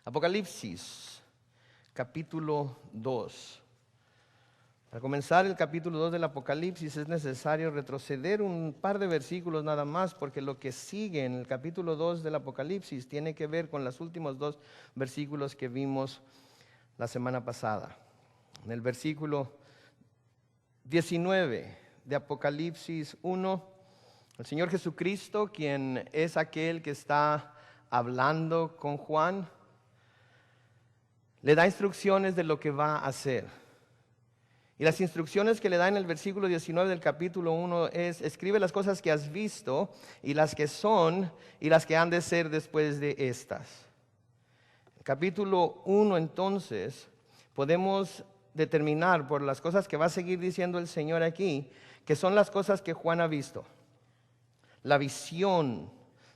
Apocalipsis, capítulo 2. Para comenzar el capítulo 2 del Apocalipsis es necesario retroceder un par de versículos nada más, porque lo que sigue en el capítulo 2 del Apocalipsis tiene que ver con los últimos dos versículos que vimos la semana pasada. En el versículo 19 de Apocalipsis 1, el Señor Jesucristo, quien es aquel que está hablando con Juan, le da instrucciones de lo que va a hacer. Y las instrucciones que le da en el versículo 19 del capítulo 1 es: escribe las cosas que has visto y las que son y las que han de ser después de estas. El capítulo 1 entonces podemos determinar por las cosas que va a seguir diciendo el Señor aquí, que son las cosas que Juan ha visto. La visión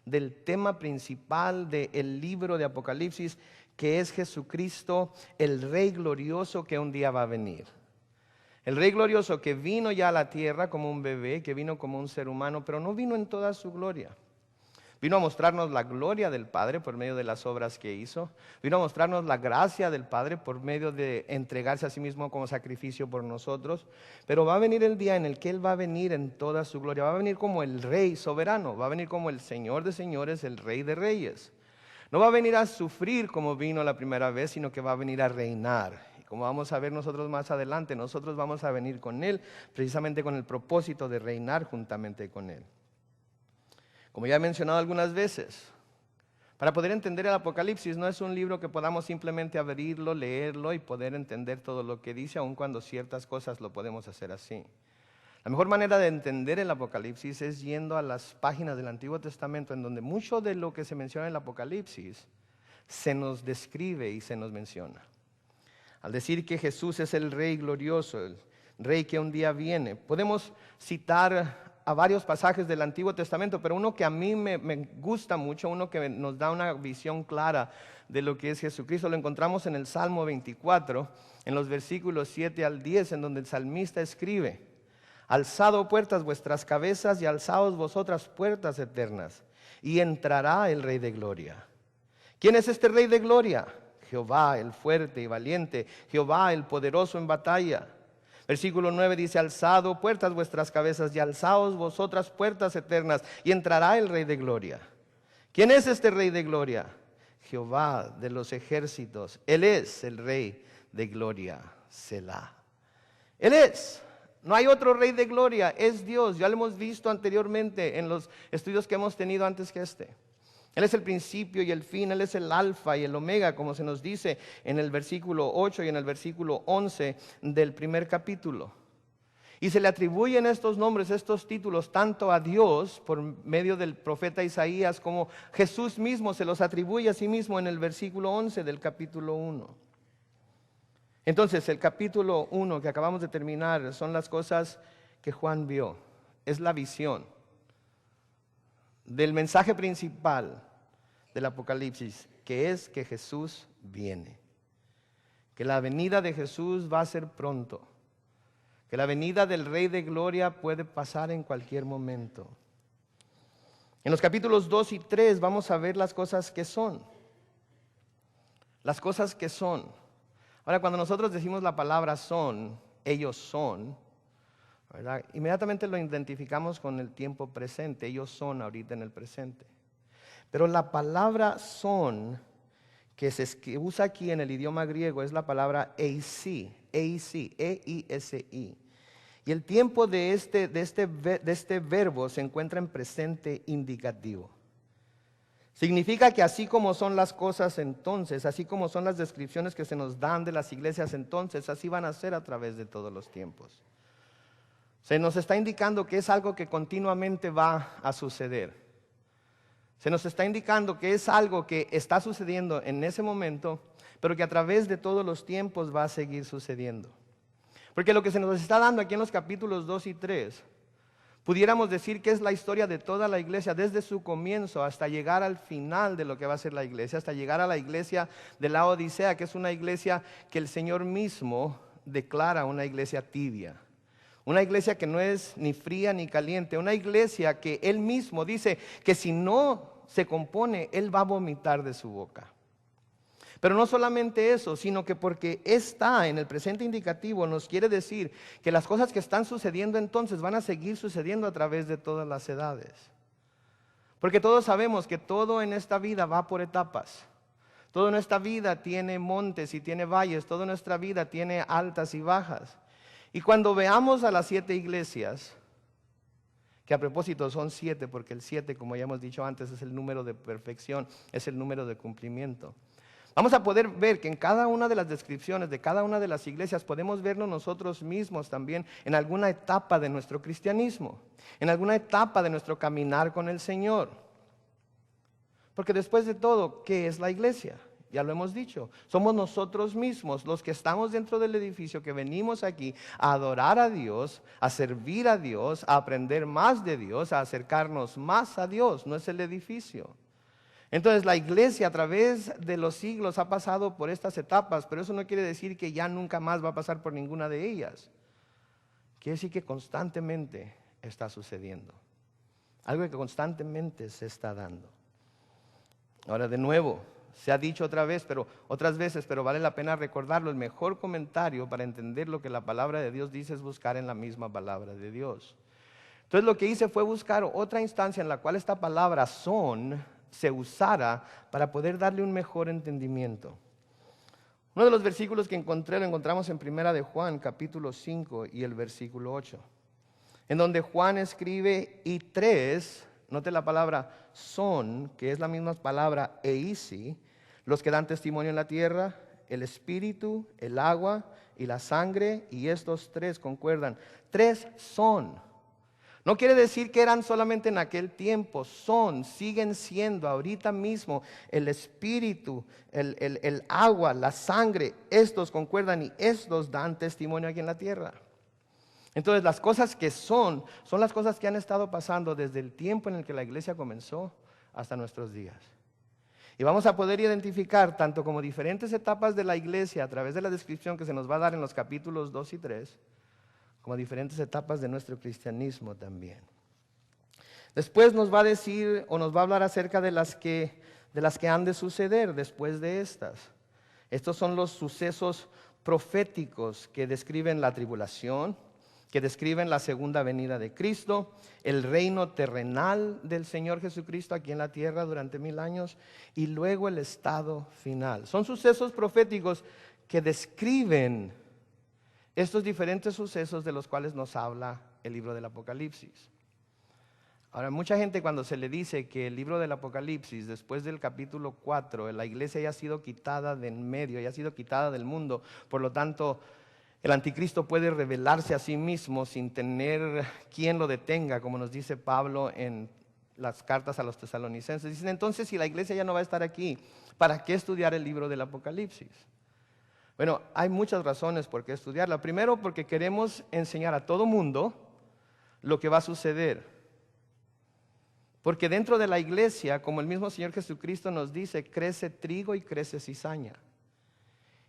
del tema principal del libro de Apocalipsis, que es Jesucristo, el Rey glorioso que un día va a venir. El Rey glorioso que vino ya a la tierra como un bebé, que vino como un ser humano, pero no vino en toda su gloria. Vino a mostrarnos la gloria del Padre por medio de las obras que hizo. Vino a mostrarnos la gracia del Padre por medio de entregarse a sí mismo como sacrificio por nosotros. Pero va a venir el día en el que Él va a venir en toda su gloria. Va a venir como el Rey soberano. Va a venir como el Señor de señores, el Rey de reyes. No va a venir a sufrir como vino la primera vez, sino que va a venir a reinar. Y como vamos a ver nosotros más adelante, nosotros vamos a venir con Él precisamente con el propósito de reinar juntamente con Él. Como ya he mencionado algunas veces, para poder entender el Apocalipsis no es un libro que podamos simplemente abrirlo, leerlo y poder entender todo lo que dice, aun cuando ciertas cosas lo podemos hacer así. La mejor manera de entender el Apocalipsis es yendo a las páginas del Antiguo Testamento, en donde mucho de lo que se menciona en el Apocalipsis se nos describe y se nos menciona. Al decir que Jesús es el Rey glorioso, el Rey que un día viene, podemos citar a varios pasajes del Antiguo Testamento, pero uno que a mí me gusta mucho, uno que nos da una visión clara de lo que es Jesucristo, lo encontramos en el Salmo 24, en los versículos 7 al 10, en donde el salmista escribe: alzad puertas vuestras cabezas y alzaos vosotras puertas eternas, y entrará el Rey de gloria. ¿Quién es este Rey de gloria? Jehová, el fuerte y valiente, Jehová, el poderoso en batalla. Versículo 9 dice: alzad puertas vuestras cabezas y alzaos vosotras puertas eternas, y entrará el Rey de gloria. ¿Quién es este Rey de gloria? Jehová de los ejércitos. Él es el Rey de gloria. Selah. Él es. No hay otro Rey de gloria, es Dios. Ya lo hemos visto anteriormente en los estudios que hemos tenido antes que este. Él es el principio y el fin, Él es el alfa y el omega, como se nos dice en el versículo 8 y en el versículo 11 del primer capítulo. Y se le atribuyen estos nombres, estos títulos, tanto a Dios por medio del profeta Isaías, como Jesús mismo se los atribuye a sí mismo en el versículo 11 del capítulo 1. Entonces, el capítulo 1 que acabamos de terminar son las cosas que Juan vio. Es la visión del mensaje principal del Apocalipsis, que es que Jesús viene. Que la venida de Jesús va a ser pronto. Que la venida del Rey de Gloria puede pasar en cualquier momento. En los capítulos 2 y 3 vamos a ver las cosas que son. Las cosas que son. Ahora, cuando nosotros decimos la palabra son, ellos son, ¿verdad? Inmediatamente lo identificamos con el tiempo presente. Ellos son ahorita en el presente. Pero la palabra son, que se usa aquí en el idioma griego, es la palabra eisi, E-I-S-I. Y el tiempo de este verbo se encuentra en presente indicativo. Significa que así como son las cosas entonces, así como son las descripciones que se nos dan de las iglesias entonces, así van a ser a través de todos los tiempos. Se nos está indicando que es algo que continuamente va a suceder. Se nos está indicando que es algo que está sucediendo en ese momento, pero que a través de todos los tiempos va a seguir sucediendo. Porque lo que se nos está dando aquí en los capítulos 2 y 3, pudiéramos decir que es la historia de toda la iglesia, desde su comienzo hasta llegar al final de lo que va a ser la iglesia, hasta llegar a la iglesia de la Odisea, que es una iglesia que el Señor mismo declara una iglesia tibia. Una iglesia que no es ni fría ni caliente, una iglesia que Él mismo dice que si no se compone, Él va a vomitar de su boca. Pero no solamente eso, sino que porque está en el presente indicativo nos quiere decir que las cosas que están sucediendo entonces van a seguir sucediendo a través de todas las edades. Porque todos sabemos que todo en esta vida va por etapas. Todo en esta vida tiene montes y tiene valles, toda nuestra vida tiene altas y bajas. Y cuando veamos a las 7 iglesias, que a propósito son 7, porque el 7, como ya hemos dicho antes, es el número de perfección, es el número de cumplimiento. Vamos a poder ver que en cada una de las descripciones de cada una de las iglesias podemos vernos nosotros mismos también en alguna etapa de nuestro cristianismo, en alguna etapa de nuestro caminar con el Señor. Porque después de todo, ¿qué es la iglesia? Ya lo hemos dicho, somos nosotros mismos los que estamos dentro del edificio, que venimos aquí a adorar a Dios, a servir a Dios, a aprender más de Dios, a acercarnos más a Dios, no es el edificio. Entonces la iglesia a través de los siglos ha pasado por estas etapas, pero eso no quiere decir que ya nunca más va a pasar por ninguna de ellas. Quiere decir que constantemente está sucediendo, algo que constantemente se está dando. Ahora de nuevo, se ha dicho otras veces, pero vale la pena recordarlo. El mejor comentario para entender lo que la palabra de Dios dice es buscar en la misma palabra de Dios. Entonces lo que hice fue buscar otra instancia en la cual esta palabra son se usara para poder darle un mejor entendimiento. Uno de los versículos que encontré lo encontramos en Primera de Juan, capítulo 5 y el versículo 8, en donde Juan escribe, y 3, note la palabra son, que es la misma palabra eisi, los que dan testimonio en la tierra, el espíritu, el agua y la sangre, y estos 3 concuerdan. 3 son. No quiere decir que eran solamente en aquel tiempo, siguen siendo ahorita mismo el espíritu, el agua, la sangre, estos concuerdan y estos dan testimonio aquí en la tierra. Entonces las cosas que son las cosas que han estado pasando desde el tiempo en el que la iglesia comenzó hasta nuestros días. Y vamos a poder identificar tanto como diferentes etapas de la iglesia a través de la descripción que se nos va a dar en los capítulos 2 y 3, como diferentes etapas de nuestro cristianismo también. Después nos va a decir o nos va a hablar acerca de las que han de suceder después de estas. Estos son los sucesos proféticos que describen la tribulación, que describen la segunda venida de Cristo, el reino terrenal del Señor Jesucristo aquí en la tierra durante 1000 años y luego el estado final. Son sucesos proféticos que describen estos diferentes sucesos de los cuales nos habla el libro del Apocalipsis. Ahora, mucha gente cuando se le dice que el libro del Apocalipsis, después del capítulo 4, la iglesia ya ha sido quitada de en medio, ya ha sido quitada del mundo, por lo tanto, el anticristo puede revelarse a sí mismo sin tener quien lo detenga, como nos dice Pablo en las cartas a los tesalonicenses. Dicen, entonces, si la iglesia ya no va a estar aquí, ¿para qué estudiar el libro del Apocalipsis? Bueno, hay muchas razones por qué estudiarla. Primero, porque queremos enseñar a todo mundo lo que va a suceder. Porque dentro de la iglesia, como el mismo Señor Jesucristo nos dice, crece trigo y crece cizaña.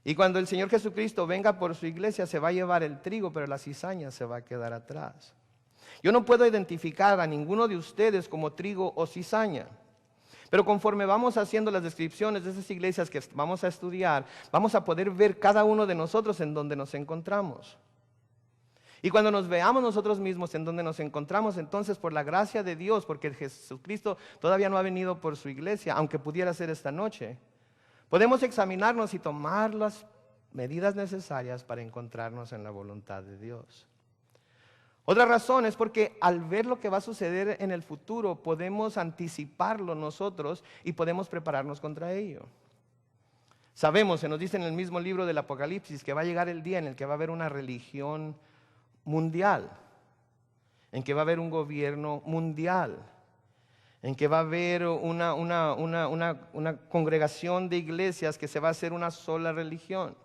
Y cuando el Señor Jesucristo venga por su iglesia, se va a llevar el trigo, pero la cizaña se va a quedar atrás. Yo no puedo identificar a ninguno de ustedes como trigo o cizaña. Pero conforme vamos haciendo las descripciones de esas iglesias que vamos a estudiar, vamos a poder ver cada uno de nosotros en donde nos encontramos. Y cuando nos veamos nosotros mismos en donde nos encontramos, entonces por la gracia de Dios, porque Jesucristo todavía no ha venido por su iglesia, aunque pudiera ser esta noche, podemos examinarnos y tomar las medidas necesarias para encontrarnos en la voluntad de Dios. Otra razón es porque al ver lo que va a suceder en el futuro, podemos anticiparlo nosotros y podemos prepararnos contra ello. Sabemos, se nos dice en el mismo libro del Apocalipsis, que va a llegar el día en el que va a haber una religión mundial, en que va a haber un gobierno mundial, en que va a haber una congregación de iglesias que se va a hacer una sola religión.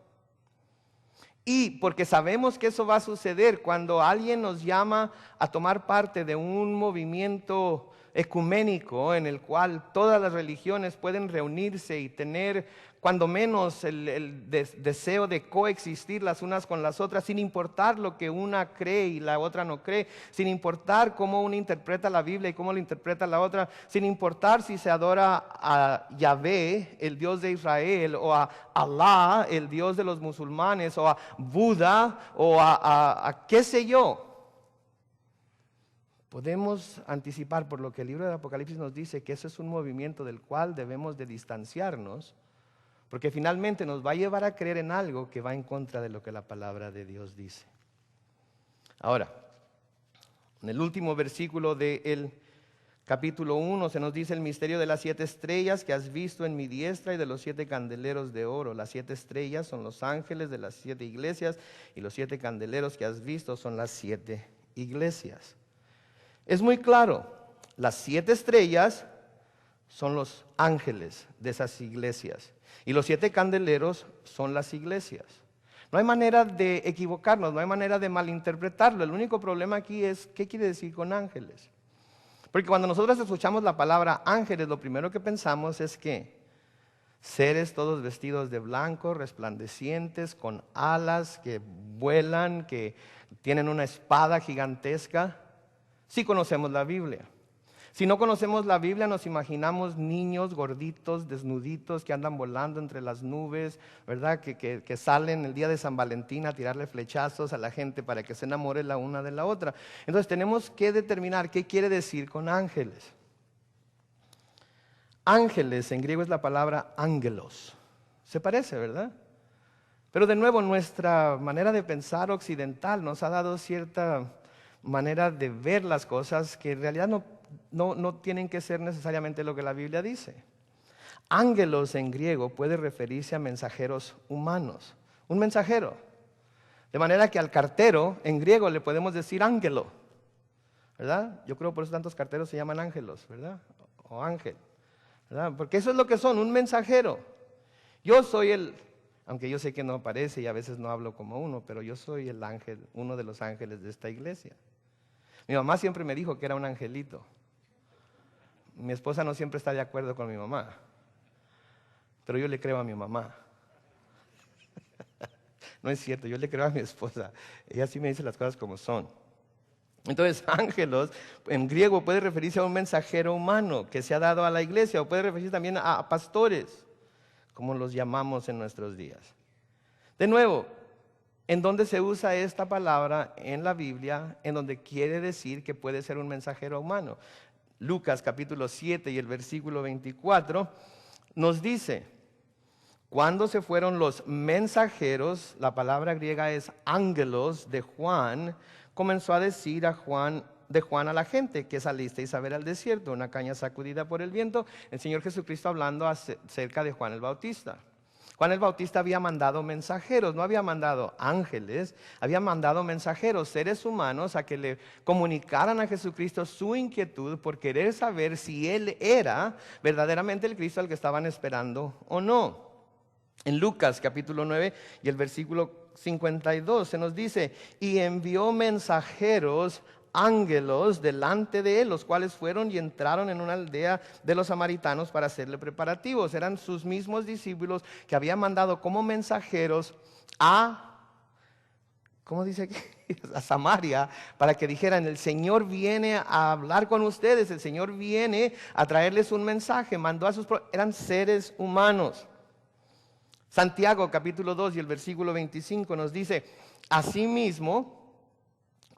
Y porque sabemos que eso va a suceder cuando alguien nos llama a tomar parte de un movimiento ecuménico en el cual todas las religiones pueden reunirse y tener cuando menos el deseo de coexistir las unas con las otras, sin importar lo que una cree y la otra no cree, sin importar cómo una interpreta la Biblia y cómo la interpreta la otra, sin importar si se adora a Yahvé, el Dios de Israel, o a Alá, el Dios de los musulmanes, o a Buda, o a qué sé yo. Podemos anticipar por lo que el libro del Apocalipsis nos dice que eso es un movimiento del cual debemos de distanciarnos, porque finalmente nos va a llevar a creer en algo que va en contra de lo que la palabra de Dios dice. Ahora, en el último versículo del capítulo 1 se nos dice el misterio de las 7 estrellas que has visto en mi diestra y de los 7 candeleros de oro. Las 7 estrellas son los ángeles de las 7 iglesias y los 7 candeleros que has visto son las 7 iglesias. Es muy claro, las 7 estrellas son los ángeles de esas iglesias y los 7 candeleros son las iglesias. No hay manera de equivocarnos, no hay manera de malinterpretarlo. El único problema aquí es, ¿qué quiere decir con ángeles? Porque cuando nosotros escuchamos la palabra ángeles, lo primero que pensamos es que seres todos vestidos de blanco, resplandecientes, con alas, que vuelan, que tienen una espada gigantesca. Sí conocemos la Biblia. Si no conocemos la Biblia, nos imaginamos niños gorditos, desnuditos, que andan volando entre las nubes, ¿verdad? Que salen el día de San Valentín a tirarle flechazos a la gente para que se enamore la una de la otra. Entonces tenemos que determinar qué quiere decir con ángeles. Ángeles en griego es la palabra ángelos. Se parece, ¿verdad? Pero de nuevo nuestra manera de pensar occidental nos ha dado cierta manera de ver las cosas que en realidad no tienen que ser necesariamente lo que la Biblia dice. Ángelos en griego puede referirse a mensajeros humanos. Un mensajero. De manera que al cartero en griego le podemos decir ángelo, ¿verdad? Yo creo por eso tantos carteros se llaman ángelos, ¿verdad? O ángel, ¿verdad? Porque eso es lo que son, un mensajero. Yo soy aunque yo sé que no parece y a veces no hablo como uno, pero yo soy el ángel, uno de los ángeles de esta iglesia. Mi mamá siempre me dijo que era un angelito. Mi esposa no siempre está de acuerdo con mi mamá, pero yo le creo a mi mamá. No es cierto, yo le creo a mi esposa. Ella sí me dice las cosas como son. Entonces, ángelos en griego puede referirse a un mensajero humano que se ha dado a la iglesia, o puede referirse también a pastores, como los llamamos en nuestros días. De nuevo, ¿en dónde se usa esta palabra en la Biblia? En donde quiere decir que puede ser un mensajero humano. Lucas capítulo 7 y el versículo 24 nos dice: cuando se fueron los mensajeros, la palabra griega es ángelos de Juan, comenzó a decir de Juan a la gente que salisteis a ver al desierto, una caña sacudida por el viento. El Señor Jesucristo hablando acerca de Juan el Bautista. Juan el Bautista había mandado mensajeros, no había mandado ángeles, había mandado mensajeros, seres humanos, a que le comunicaran a Jesucristo su inquietud por querer saber si Él era verdaderamente el Cristo al que estaban esperando o no. En Lucas capítulo 9 y el versículo 52 se nos dice: y envió mensajeros ángelos delante de él, los cuales fueron y entraron en una aldea de los samaritanos para hacerle preparativos. Eran sus mismos discípulos que había mandado como mensajeros ¿cómo dice aquí? A Samaria, para que dijeran: el Señor viene a hablar con ustedes, el Señor viene a traerles un mensaje. Mandó eran seres humanos. Santiago capítulo 2 y el versículo 25 nos dice: asimismo,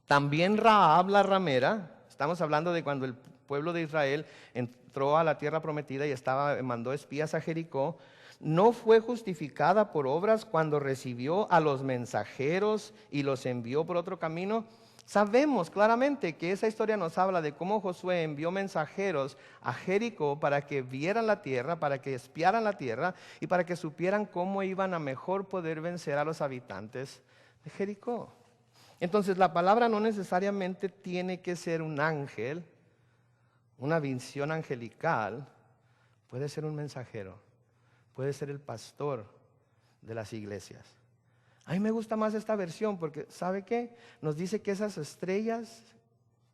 también Rahab la ramera, estamos hablando de cuando el pueblo de Israel entró a la tierra prometida y mandó espías a Jericó, no fue justificada por obras cuando recibió a los mensajeros y los envió por otro camino. Sabemos claramente que esa historia nos habla de cómo Josué envió mensajeros a Jericó para que vieran la tierra, para que espiaran la tierra y para que supieran cómo iban a mejor poder vencer a los habitantes de Jericó. Entonces la palabra no necesariamente tiene que ser un ángel, una visión angelical. Puede ser un mensajero, puede ser el pastor de las iglesias. A mí me gusta más esta versión porque, ¿sabe qué? Nos dice que esas estrellas,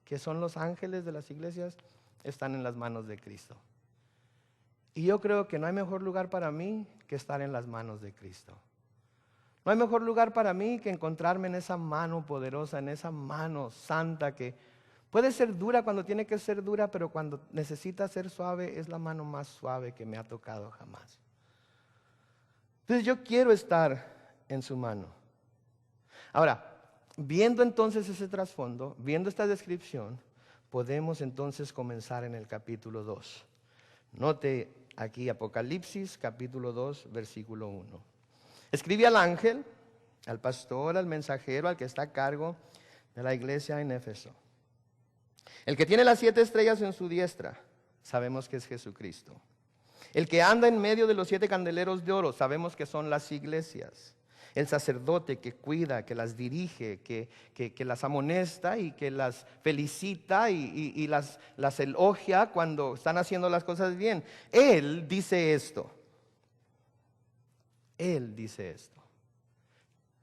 que son los ángeles de las iglesias, están en las manos de Cristo. Y yo creo que no hay mejor lugar para mí que estar en las manos de Cristo. No hay mejor lugar para mí que encontrarme en esa mano poderosa, en esa mano santa que puede ser dura cuando tiene que ser dura, pero cuando necesita ser suave es la mano más suave que me ha tocado jamás. Entonces yo quiero estar en su mano. Ahora, viendo entonces ese trasfondo, viendo esta descripción, podemos entonces comenzar en el capítulo 2. Note aquí Apocalipsis capítulo 2, versículo 1. Escribe al ángel, al pastor, al mensajero, al que está a cargo de la iglesia en Éfeso. El que tiene las 7 estrellas en su diestra, sabemos que es Jesucristo. El que anda en medio de los 7 candeleros de oro, sabemos que son las iglesias. El sacerdote que cuida, que las dirige, que las amonesta y que las felicita y las elogia cuando están haciendo las cosas bien. Él dice esto. Él dice esto.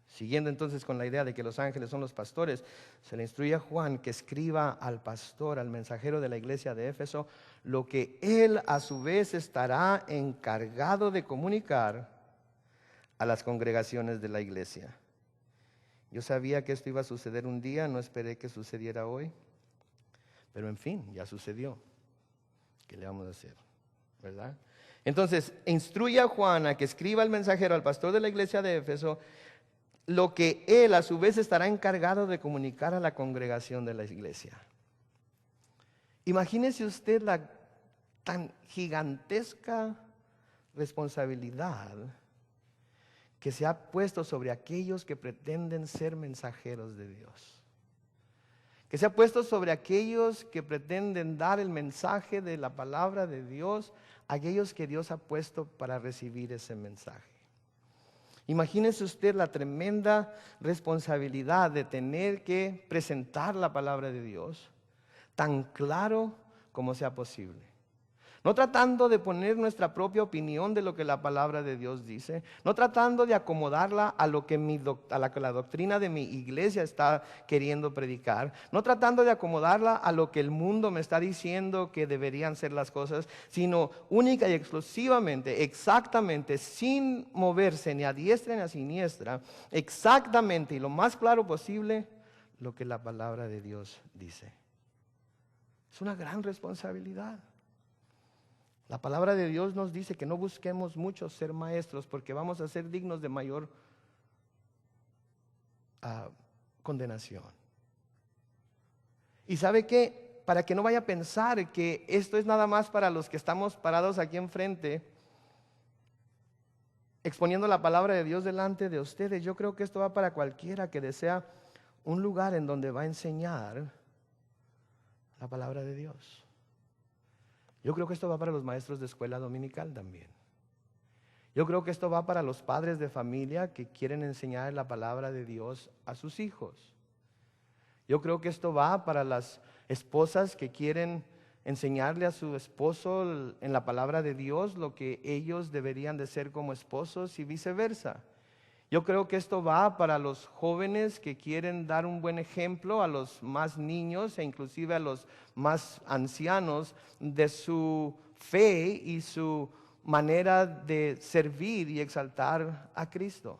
Siguiendo entonces con la idea de que los ángeles son los pastores, se le instruye a Juan que escriba al pastor, al mensajero de la iglesia de Éfeso, lo que él a su vez estará encargado de comunicar a las congregaciones de la iglesia. Yo sabía que esto iba a suceder un día, no esperé que sucediera hoy, pero en fin, ya sucedió. ¿Qué le vamos a hacer? ¿Verdad? Entonces, instruye a Juan a que escriba al mensajero, al pastor de la iglesia de Éfeso, lo que él a su vez estará encargado de comunicar a la congregación de la iglesia. Imagínese usted la tan gigantesca responsabilidad que se ha puesto sobre aquellos que pretenden ser mensajeros de Dios. Que se ha puesto sobre aquellos que pretenden dar el mensaje de la palabra de Dios, aquellos que Dios ha puesto para recibir ese mensaje. Imagínese usted la tremenda responsabilidad de tener que presentar la palabra de Dios tan claro como sea posible. No tratando de poner nuestra propia opinión de lo que la palabra de Dios dice, no tratando de acomodarla a lo que la doctrina de mi iglesia está queriendo predicar, no tratando de acomodarla a lo que el mundo me está diciendo que deberían ser las cosas, sino única y exclusivamente, exactamente, sin moverse ni a diestra ni a siniestra, exactamente y lo más claro posible, lo que la palabra de Dios dice. Es una gran responsabilidad. La palabra de Dios nos dice que no busquemos mucho ser maestros porque vamos a ser dignos de mayor condenación. Y ¿sabe qué? Para que no vaya a pensar que esto es nada más para los que estamos parados aquí enfrente, exponiendo la palabra de Dios delante de ustedes, yo creo que esto va para cualquiera que desea un lugar en donde va a enseñar la palabra de Dios. Yo creo que esto va para los maestros de escuela dominical también. Yo creo que esto va para los padres de familia que quieren enseñar la palabra de Dios a sus hijos. Yo creo que esto va para las esposas que quieren enseñarle a su esposo en la palabra de Dios lo que ellos deberían de ser como esposos y viceversa. Yo creo que esto va para los jóvenes que quieren dar un buen ejemplo a los más niños e inclusive a los más ancianos de su fe y su manera de servir y exaltar a Cristo.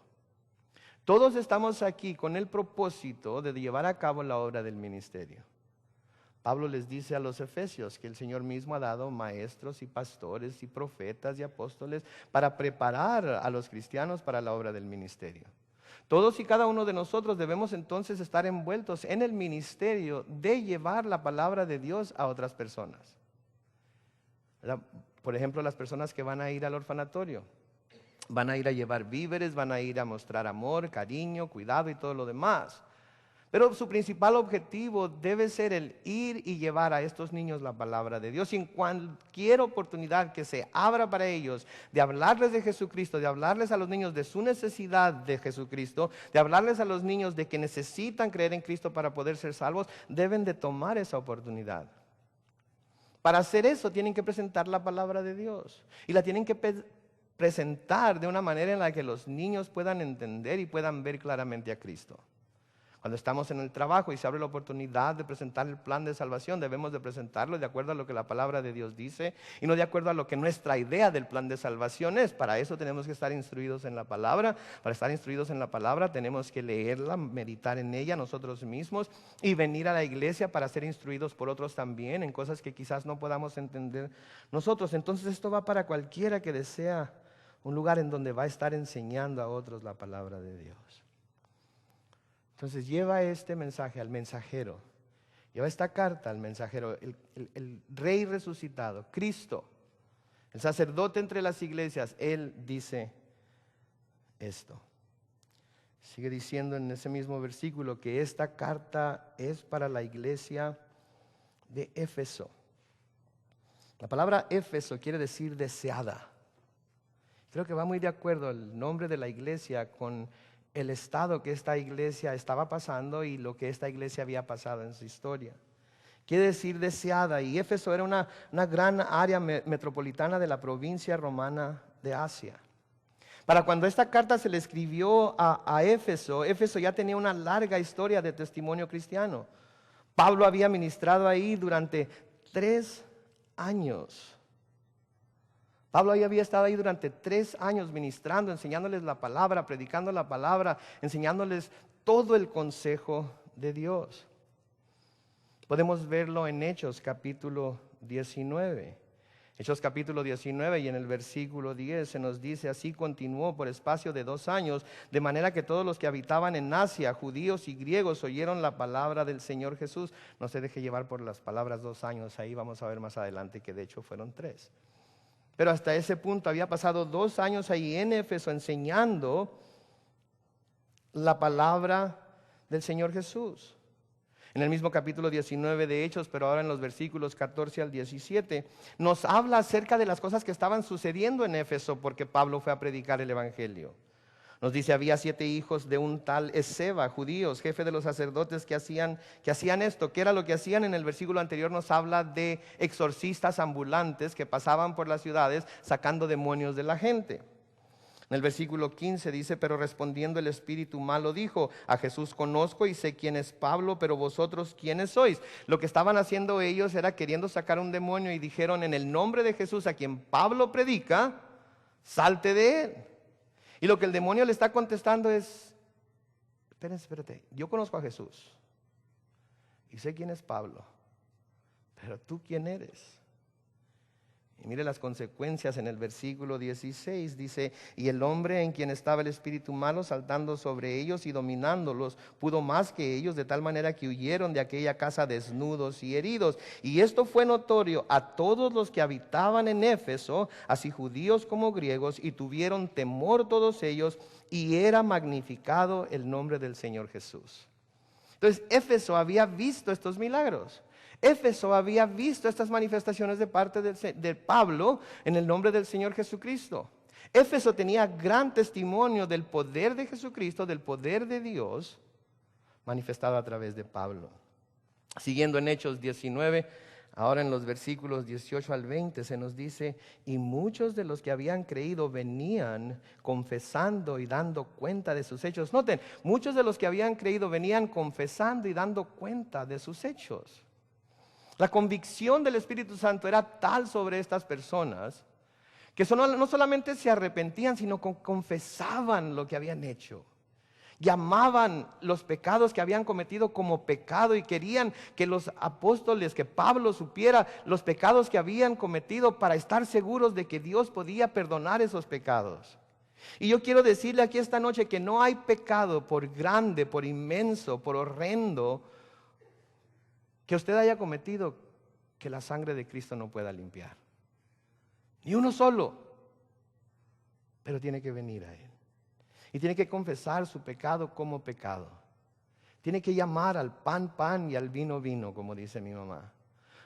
Todos estamos aquí con el propósito de llevar a cabo la obra del ministerio. Pablo les dice a los efesios que el Señor mismo ha dado maestros y pastores y profetas y apóstoles para preparar a los cristianos para la obra del ministerio. Todos y cada uno de nosotros debemos entonces estar envueltos en el ministerio de llevar la palabra de Dios a otras personas. Por ejemplo, las personas que van a ir al orfanatorio, van a ir a llevar víveres, van a ir a mostrar amor, cariño, cuidado y todo lo demás. Pero su principal objetivo debe ser el ir y llevar a estos niños la palabra de Dios. Y en cualquier oportunidad que se abra para ellos de hablarles de Jesucristo, de hablarles a los niños de su necesidad de Jesucristo, de hablarles a los niños de que necesitan creer en Cristo para poder ser salvos, deben de tomar esa oportunidad. Para hacer eso tienen que presentar la palabra de Dios. Y la tienen que presentar de una manera en la que los niños puedan entender y puedan ver claramente a Cristo. Cuando estamos en el trabajo y se abre la oportunidad de presentar el plan de salvación, debemos de presentarlo de acuerdo a lo que la palabra de Dios dice y no de acuerdo a lo que nuestra idea del plan de salvación es. Para eso tenemos que estar instruidos en la palabra. Para estar instruidos en la palabra tenemos que leerla, meditar en ella nosotros mismos y venir a la iglesia para ser instruidos por otros también en cosas que quizás no podamos entender nosotros. Entonces esto va para cualquiera que desea un lugar en donde va a estar enseñando a otros la palabra de Dios. Entonces lleva este mensaje al mensajero, lleva esta carta al mensajero, el Rey resucitado, Cristo, el sacerdote entre las iglesias. Él dice esto. Sigue diciendo en ese mismo versículo que esta carta es para la iglesia de Éfeso. La palabra Éfeso quiere decir deseada. Creo que va muy de acuerdo el nombre de la iglesia con el estado que esta iglesia estaba pasando y lo que esta iglesia había pasado en su historia. Quiere decir deseada, y Éfeso era una gran área metropolitana de la provincia romana de Asia. Para cuando esta carta se le escribió a Éfeso, Éfeso ya tenía una larga historia de testimonio cristiano. Pablo había ministrado ahí durante 3 años. Pablo había estado ahí durante 3 años ministrando, enseñándoles la palabra, predicando la palabra, enseñándoles todo el consejo de Dios. Podemos verlo en Hechos capítulo 19. Hechos capítulo 19 y en el versículo 10 se nos dice: así continuó por espacio de 2 años, de manera que todos los que habitaban en Asia, judíos y griegos, oyeron la palabra del Señor Jesús. No se deje llevar por las palabras 2 años, ahí vamos a ver más adelante que de hecho fueron 3. Pero hasta ese punto había pasado 2 años ahí en Éfeso enseñando la palabra del Señor Jesús. En el mismo capítulo 19 de Hechos, pero ahora en los versículos 14 al 17, nos habla acerca de las cosas que estaban sucediendo en Éfeso porque Pablo fue a predicar el evangelio. Nos dice: había 7 hijos de un tal Esceva, judíos, jefe de los sacerdotes que hacían esto. ¿Qué era lo que hacían? En el versículo anterior nos habla de exorcistas ambulantes que pasaban por las ciudades sacando demonios de la gente. En el versículo 15 dice: pero respondiendo el espíritu malo dijo: a Jesús conozco y sé quién es Pablo, pero vosotros ¿quiénes sois? Lo que estaban haciendo ellos era queriendo sacar un demonio y dijeron: en el nombre de Jesús a quien Pablo predica, salte de él. Y lo que el demonio le está contestando es: espérate, yo conozco a Jesús y sé quién es Pablo, pero ¿tú quién eres? Y mire las consecuencias en el versículo 16, dice: y el hombre en quien estaba el espíritu malo, saltando sobre ellos y dominándolos, pudo más que ellos, de tal manera que huyeron de aquella casa desnudos y heridos. Y esto fue notorio a todos los que habitaban en Éfeso, así judíos como griegos, y tuvieron temor todos ellos, y era magnificado el nombre del Señor Jesús. Entonces Éfeso había visto estos milagros. Éfeso había visto estas manifestaciones de parte de Pablo en el nombre del Señor Jesucristo. Éfeso tenía gran testimonio del poder de Jesucristo, del poder de Dios manifestado a través de Pablo. Siguiendo en Hechos 19, ahora en los versículos 18 al 20 se nos dice: y muchos de los que habían creído venían confesando y dando cuenta de sus hechos. Noten, muchos de los que habían creído venían confesando y dando cuenta de sus hechos. La convicción del Espíritu Santo era tal sobre estas personas que no solamente se arrepentían, sino que confesaban lo que habían hecho. Llamaban los pecados que habían cometido como pecado y querían que los apóstoles, que Pablo supiera los pecados que habían cometido para estar seguros de que Dios podía perdonar esos pecados. Y yo quiero decirle aquí esta noche que no hay pecado, por grande, por inmenso, por horrendo, que usted haya cometido, que la sangre de Cristo no pueda limpiar. Ni uno solo. Pero tiene que venir a Él. Y tiene que confesar su pecado como pecado. Tiene que llamar al pan, pan y al vino, vino, como dice mi mamá.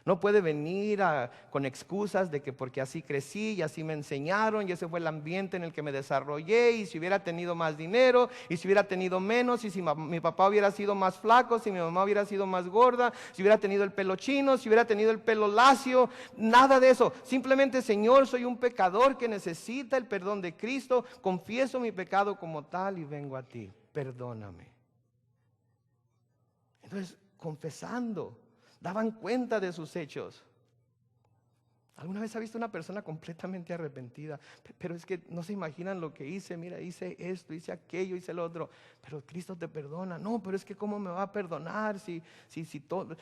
No puede venir con excusas de que porque así crecí y así me enseñaron y ese fue el ambiente en el que me desarrollé, y si hubiera tenido más dinero y si hubiera tenido menos, y si mi papá hubiera sido más flaco, si mi mamá hubiera sido más gorda, si hubiera tenido el pelo chino, si hubiera tenido el pelo lacio. Nada de eso. Simplemente: Señor, soy un pecador que necesita el perdón de Cristo, confieso mi pecado como tal y vengo a ti, perdóname. Entonces, confesando, daban cuenta de sus hechos. ¿Alguna vez ha visto una persona completamente arrepentida? Pero es que no se imaginan lo que hice. Mira, hice esto, hice aquello, hice lo otro. Pero Cristo te perdona. No, pero es que ¿cómo me va a perdonar si todo?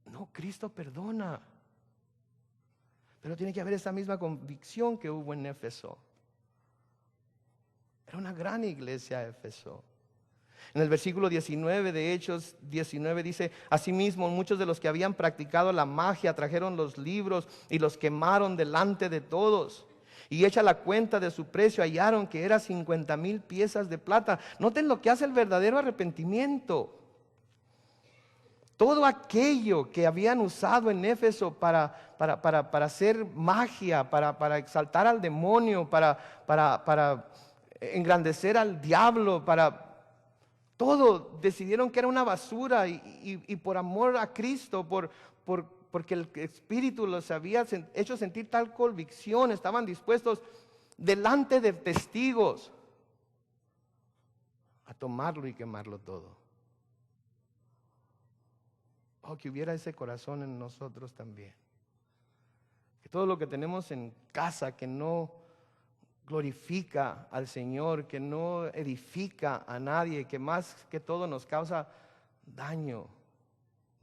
No, Cristo perdona. Pero tiene que haber esa misma convicción que hubo en Éfeso. Era una gran iglesia Éfeso. En el versículo 19 de Hechos 19 dice: asimismo, muchos de los que habían practicado la magia trajeron los libros y los quemaron delante de todos. Y hecha la cuenta de su precio, hallaron que era 50,000 piezas de plata. Noten lo que hace el verdadero arrepentimiento. Todo aquello que habían usado en Éfeso para hacer magia, para exaltar al demonio, para engrandecer al diablo, todo decidieron que era una basura y por amor a Cristo, porque el Espíritu los había hecho sentir tal convicción, estaban dispuestos delante de testigos a tomarlo y quemarlo todo. Oh, que hubiera ese corazón en nosotros también. Que todo lo que tenemos en casa que no glorifica al Señor, que no edifica a nadie, que más que todo nos causa daño,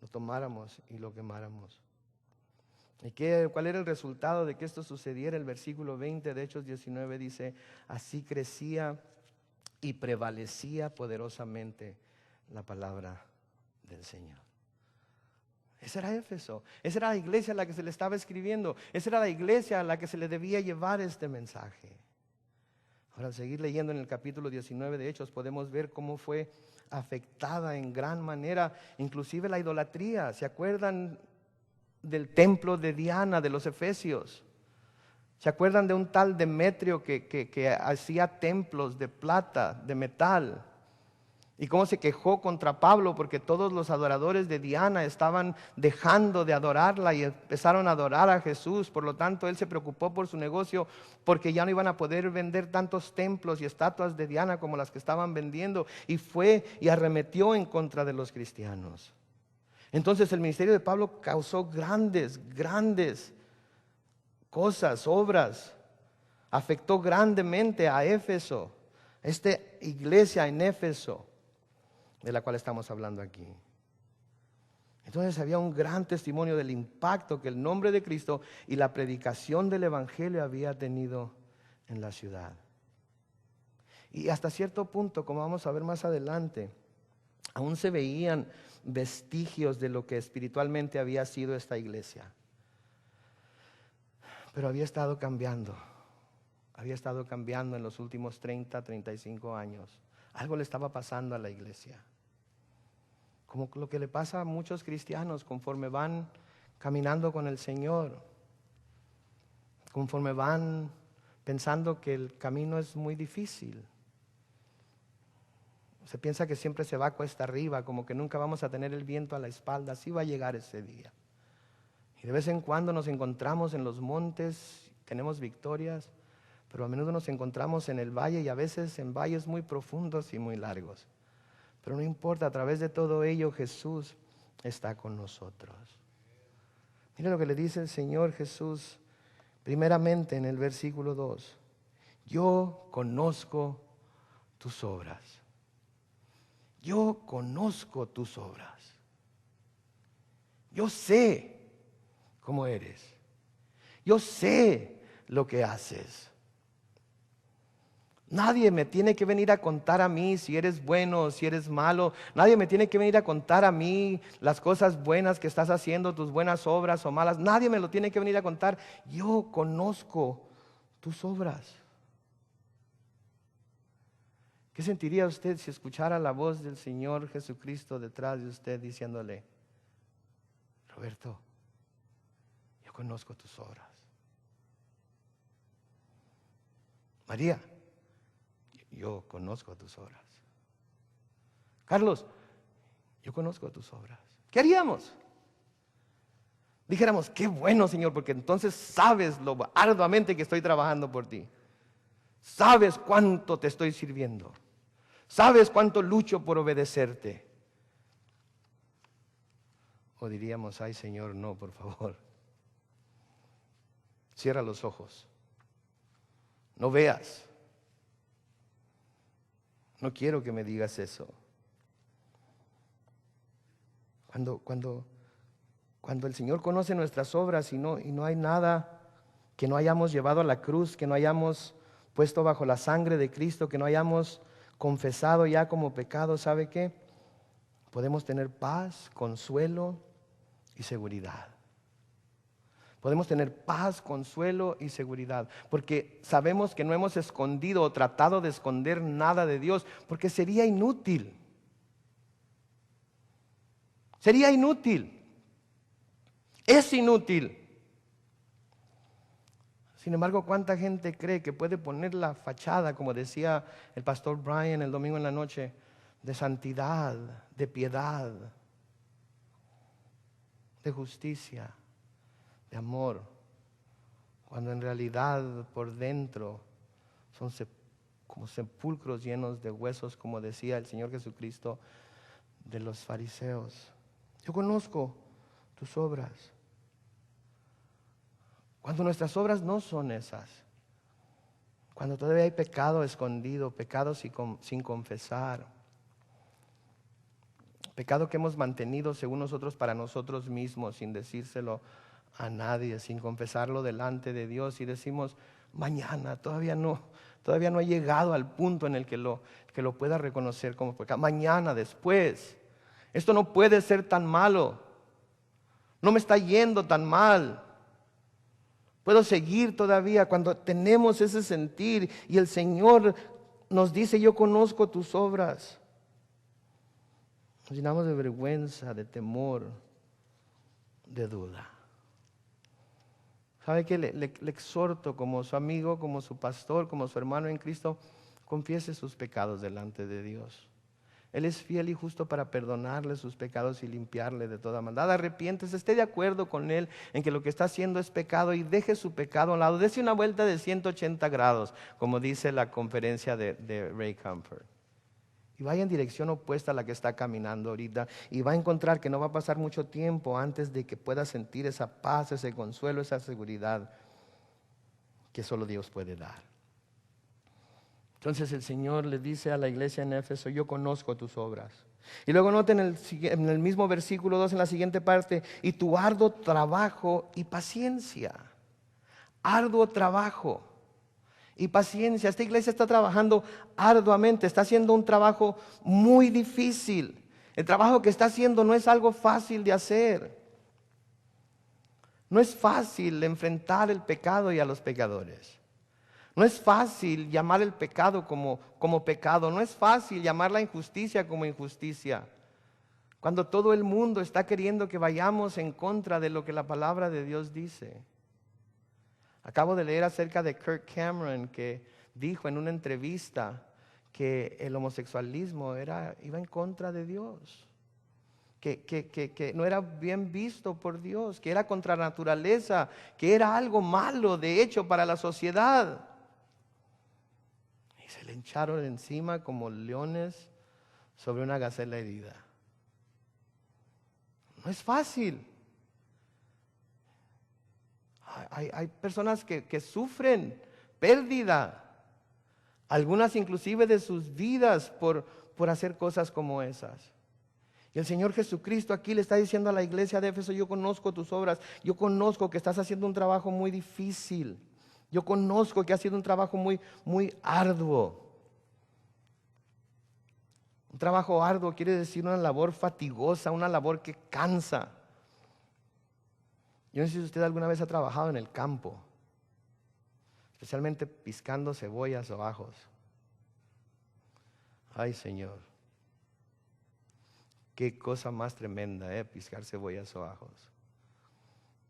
lo tomáramos y lo quemáramos. ¿Y cuál era el resultado de que esto sucediera? El versículo 20 de Hechos 19 dice: así crecía y prevalecía poderosamente la palabra del Señor. Esa era Éfeso, esa era la iglesia a la que se le estaba escribiendo, esa era la iglesia a la que se le debía llevar este mensaje. Ahora, al seguir leyendo en el capítulo 19 de Hechos, podemos ver cómo fue afectada en gran manera, inclusive la idolatría. ¿Se acuerdan del templo de Diana de los Efesios? ¿Se acuerdan de un tal Demetrio que hacía templos de plata, de metal? Y cómo se quejó contra Pablo porque todos los adoradores de Diana estaban dejando de adorarla y empezaron a adorar a Jesús. Por lo tanto, él se preocupó por su negocio porque ya no iban a poder vender tantos templos y estatuas de Diana como las que estaban vendiendo. Y fue y arremetió en contra de los cristianos. Entonces el ministerio de Pablo causó grandes cosas, obras. Afectó grandemente a Éfeso, esta iglesia en Éfeso, de la cual estamos hablando aquí. Entonces había un gran testimonio del impacto que el nombre de Cristo y la predicación del Evangelio había tenido en la ciudad. Y hasta cierto punto, como vamos a ver más adelante, aún se veían vestigios de lo que espiritualmente había sido esta iglesia. Pero había estado cambiando en los últimos 35 años. Algo le estaba pasando a la iglesia. Como lo que le pasa a muchos cristianos conforme van caminando con el Señor, conforme van pensando que el camino es muy difícil. Se piensa que siempre se va cuesta arriba, como que nunca vamos a tener el viento a la espalda. Así va a llegar ese día. Y de vez en cuando nos encontramos en los montes, tenemos victorias, pero a menudo nos encontramos en el valle y a veces en valles muy profundos y muy largos. Pero no importa, a través de todo ello Jesús está con nosotros. Mire lo que le dice el Señor Jesús, primeramente en el versículo 2. Yo conozco tus obras. Yo conozco tus obras. Yo sé cómo eres. Yo sé lo que haces. Nadie me tiene que venir a contar a mí si eres bueno o si eres malo. Nadie me tiene que venir a contar a mí las cosas buenas que estás haciendo, tus buenas obras o malas. Nadie me lo tiene que venir a contar. Yo conozco tus obras. ¿Qué sentiría usted si escuchara la voz del Señor Jesucristo detrás de usted diciéndole: Roberto, yo conozco tus obras? María, yo conozco tus obras. Carlos, yo conozco tus obras. ¿Qué haríamos? Dijéramos: qué bueno, Señor, porque entonces sabes lo arduamente que estoy trabajando por ti. Sabes cuánto te estoy sirviendo. Sabes cuánto lucho por obedecerte. O diríamos, ay Señor, no, por favor. Cierra los ojos. No veas. No quiero que me digas eso. Cuando el Señor conoce nuestras obras y no hay nada que no hayamos llevado a la cruz, que no hayamos puesto bajo la sangre de Cristo, que no hayamos confesado ya como pecado, ¿sabe qué? Podemos tener paz, consuelo y seguridad. Podemos tener paz, consuelo y seguridad, porque sabemos que no hemos escondido o tratado de esconder nada de Dios, porque sería inútil. Sería inútil. Es inútil. Sin embargo, ¿cuánta gente cree que puede poner la fachada, como decía el pastor Brian el domingo en la noche, de santidad, de piedad, de justicia, de amor, cuando en realidad por dentro son como sepulcros llenos de huesos, como decía el Señor Jesucristo de los fariseos? Yo conozco tus obras. Cuando nuestras obras no son esas, cuando todavía hay pecado escondido, pecado sin confesar, pecado que hemos mantenido según nosotros para nosotros mismos, sin decírselo a nadie, sin confesarlo delante de Dios, y decimos, mañana, todavía no he llegado al punto en el que lo pueda reconocer como pecado. Mañana, después, esto no puede ser tan malo, no me está yendo tan mal. Puedo seguir todavía. Cuando tenemos ese sentir y el Señor nos dice, yo conozco tus obras, nos llenamos de vergüenza, de temor, de duda. ¿Sabe qué? Le exhorto como su amigo, como su pastor, como su hermano en Cristo, confiese sus pecados delante de Dios. Él es fiel y justo para perdonarle sus pecados y limpiarle de toda maldad. Arrepiéntese, esté de acuerdo con él en que lo que está haciendo es pecado y deje su pecado a un lado. Dese una vuelta de 180 grados, como dice la conferencia de Ray Comfort. Y vaya en dirección opuesta a la que está caminando ahorita, y va a encontrar que no va a pasar mucho tiempo antes de que pueda sentir esa paz, ese consuelo, esa seguridad que solo Dios puede dar. Entonces el Señor le dice a la iglesia en Éfeso, yo conozco tus obras. Y luego noten en el mismo versículo 2, en la siguiente parte, y tu arduo trabajo y paciencia. Arduo trabajo y paciencia. Esta iglesia está trabajando arduamente, está haciendo un trabajo muy difícil. El trabajo que está haciendo no es algo fácil de hacer. No es fácil enfrentar el pecado y a los pecadores. No es fácil llamar el pecado como pecado. No es fácil llamar la injusticia como injusticia. Cuando todo el mundo está queriendo que vayamos en contra de lo que la palabra de Dios dice. Acabo de leer acerca de Kirk Cameron, que dijo en una entrevista que el homosexualismo iba en contra de Dios. Que no era bien visto por Dios, que era contra la naturaleza, que era algo malo de hecho para la sociedad. Se le echaron encima como leones sobre una gacela herida. No es fácil. Hay personas que sufren pérdida, algunas inclusive de sus vidas por hacer cosas como esas. Y el Señor Jesucristo aquí le está diciendo a la iglesia de Éfeso, yo conozco tus obras, yo conozco que estás haciendo un trabajo muy difícil. Yo conozco que ha sido un trabajo muy, muy arduo. Un trabajo arduo quiere decir una labor fatigosa, una labor que cansa. Yo no sé si usted alguna vez ha trabajado en el campo, especialmente piscando cebollas o ajos. Ay, Señor, qué cosa más tremenda, piscar cebollas o ajos.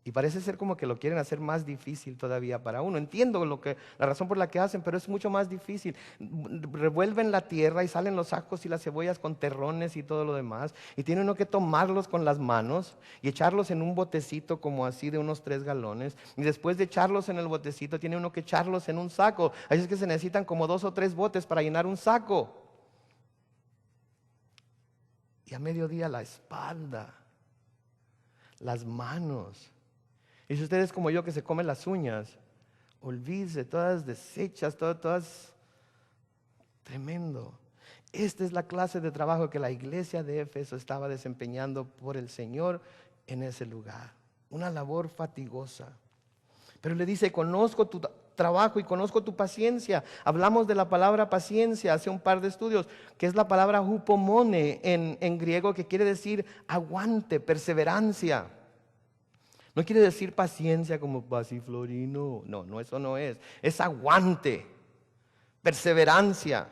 Y parece ser como que lo quieren hacer más difícil todavía para uno. Entiendo la razón por la que hacen, pero es mucho más difícil. Revuelven la tierra y salen los ajos y las cebollas con terrones y todo lo demás. Y tiene uno que tomarlos con las manos y echarlos en un botecito como así de unos 3 galones. Y después de echarlos en el botecito, tiene uno que echarlos en un saco. Así es que se necesitan como 2 o 3 botes para llenar un saco. Y a mediodía la espalda. las manos. Y si usted es como yo que se come las uñas, olvídese, todas deshechas, todas tremendo. Esta es la clase de trabajo que la iglesia de Éfeso estaba desempeñando por el Señor en ese lugar. Una labor fatigosa. Pero le dice, conozco tu trabajo y conozco tu paciencia. Hablamos de la palabra paciencia hace un par de estudios, que es la palabra hupomone en griego, que quiere decir aguante, perseverancia. No quiere decir paciencia como pasiflorino. No, eso no es. Es aguante, perseverancia.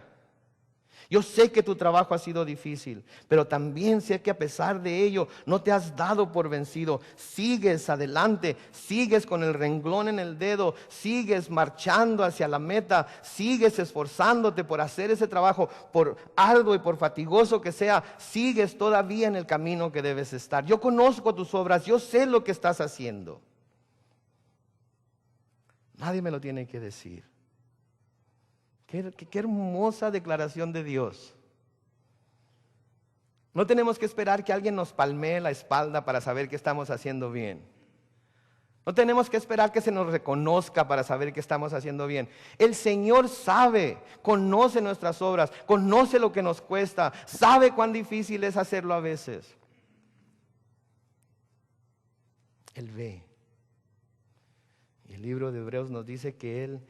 Yo sé que tu trabajo ha sido difícil, pero también sé que a pesar de ello no te has dado por vencido. Sigues adelante, sigues con el renglón en el dedo, sigues marchando hacia la meta, sigues esforzándote por hacer ese trabajo, por arduo y por fatigoso que sea, sigues todavía en el camino que debes estar. Yo conozco tus obras, yo sé lo que estás haciendo. Nadie me lo tiene que decir. Qué hermosa declaración de Dios. No tenemos que esperar que alguien nos palmee la espalda para saber que estamos haciendo bien. No tenemos que esperar que se nos reconozca para saber que estamos haciendo bien. El Señor sabe, conoce nuestras obras, conoce lo que nos cuesta, sabe cuán difícil es hacerlo a veces. Él ve. Y el libro de Hebreos nos dice que Él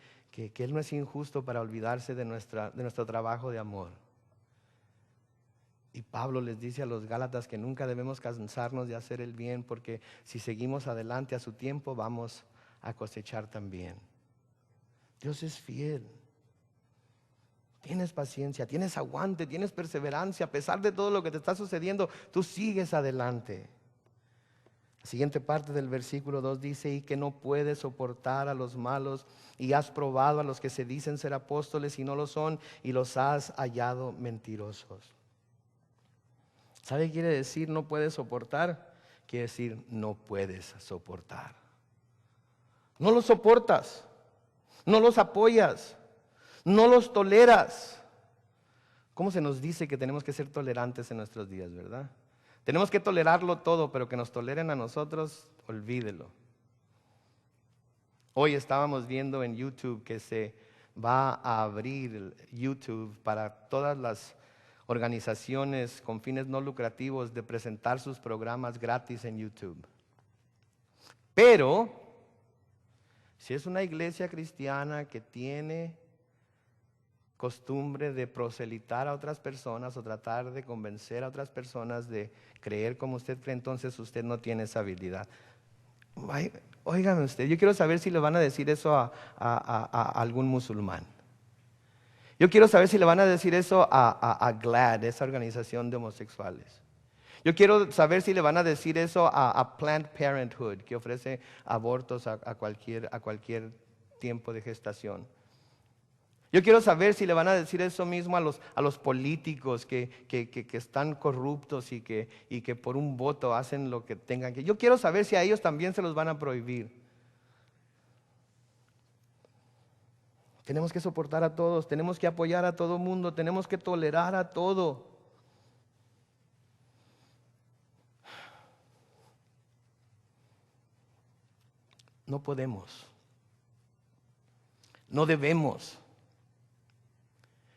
no es injusto para olvidarse de nuestro trabajo de amor. Y Pablo les dice a los Gálatas que nunca debemos cansarnos de hacer el bien, porque si seguimos adelante a su tiempo vamos a cosechar también. Dios es fiel. Tienes paciencia, tienes aguante, tienes perseverancia. A pesar de todo lo que te está sucediendo, tú sigues adelante. La siguiente parte del versículo 2 dice, y que no puedes soportar a los malos, y has probado a los que se dicen ser apóstoles y no lo son, y los has hallado mentirosos. ¿Sabe qué quiere decir no puedes soportar? Quiere decir no puedes soportar. No los soportas, no los apoyas, no los toleras. ¿Cómo se nos dice que tenemos que ser tolerantes en nuestros días, verdad? Tenemos que tolerarlo todo, pero que nos toleren a nosotros, olvídelo. Hoy estábamos viendo en YouTube que se va a abrir YouTube para todas las organizaciones con fines no lucrativos de presentar sus programas gratis en YouTube. Pero, si es una iglesia cristiana que tiene costumbre de proselitar a otras personas o tratar de convencer a otras personas de creer como usted cree, entonces usted no tiene esa habilidad. Óigame usted, yo quiero saber si le van a decir eso a algún musulmán. Yo quiero saber si le van a decir eso a GLAAD, esa organización de homosexuales. Yo quiero saber si le van a decir eso a Planned Parenthood, que ofrece abortos a cualquier tiempo de gestación. Yo quiero saber si le van a decir eso mismo a los políticos que están corruptos y que por un voto hacen lo que tengan que. Yo quiero saber si a ellos también se los van a prohibir. Tenemos que soportar a todos, tenemos que apoyar a todo mundo, tenemos que tolerar a todo. No podemos, no debemos.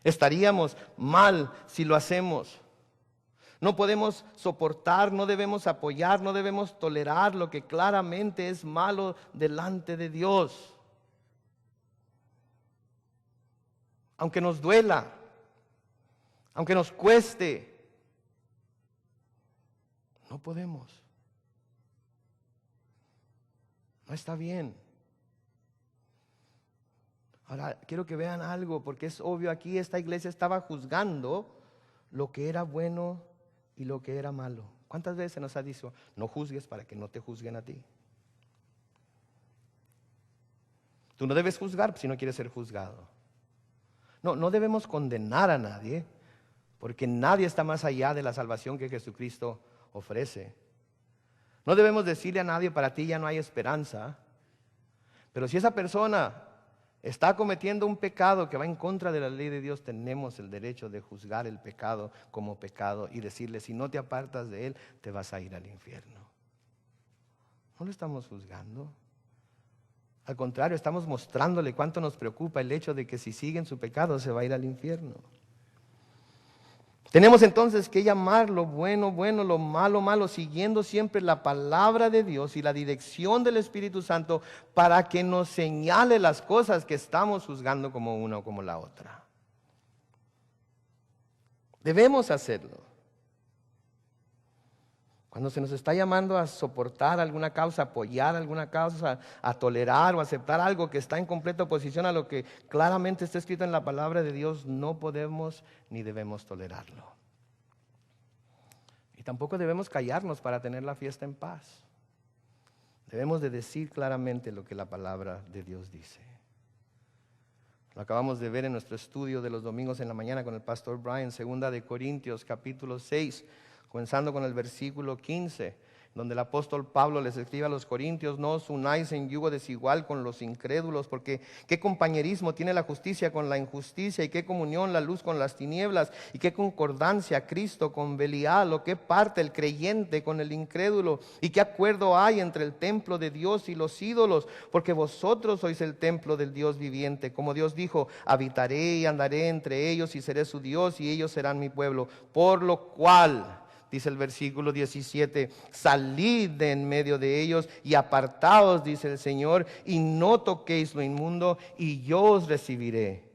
Estaríamos mal si lo hacemos. No podemos soportar, no debemos apoyar, no debemos tolerar lo que claramente es malo delante de Dios. Aunque nos duela, aunque nos cueste, no podemos. No está bien. Ahora, quiero que vean algo, porque es obvio aquí, esta iglesia estaba juzgando lo que era bueno y lo que era malo. ¿Cuántas veces nos ha dicho, no juzgues para que no te juzguen a ti? Tú no debes juzgar si no quieres ser juzgado. No debemos condenar a nadie, porque nadie está más allá de la salvación que Jesucristo ofrece. No debemos decirle a nadie, para ti ya no hay esperanza. Pero si esa persona está cometiendo un pecado que va en contra de la ley de Dios, tenemos el derecho de juzgar el pecado como pecado y decirle, si no te apartas de él, te vas a ir al infierno. No lo estamos juzgando. Al contrario, estamos mostrándole cuánto nos preocupa el hecho de que si sigue en su pecado se va a ir al infierno. Tenemos entonces que llamar lo bueno, bueno, lo malo, malo, siguiendo siempre la palabra de Dios y la dirección del Espíritu Santo para que nos señale las cosas que estamos juzgando como una o como la otra. Debemos hacerlo. Cuando se nos está llamando a soportar alguna causa, a apoyar alguna causa, a tolerar o aceptar algo que está en completa oposición a lo que claramente está escrito en la palabra de Dios, no podemos ni debemos tolerarlo. Y tampoco debemos callarnos para tener la fiesta en paz. Debemos de decir claramente lo que la palabra de Dios dice. Lo acabamos de ver en nuestro estudio de los domingos en la mañana con el pastor Brian, 2 de Corintios capítulo 6. Comenzando con el versículo 15, donde el apóstol Pablo les escribe a los corintios: no os unáis en yugo desigual con los incrédulos, porque qué compañerismo tiene la justicia con la injusticia, y qué comunión la luz con las tinieblas, y qué concordancia Cristo con Belial, o qué parte el creyente con el incrédulo, y qué acuerdo hay entre el templo de Dios y los ídolos, porque vosotros sois el templo del Dios viviente. Como Dios dijo: habitaré y andaré entre ellos y seré su Dios y ellos serán mi pueblo. Por lo cual, dice el versículo 17, salid de en medio de ellos y apartaos, dice el Señor, y no toquéis lo inmundo, y yo os recibiré.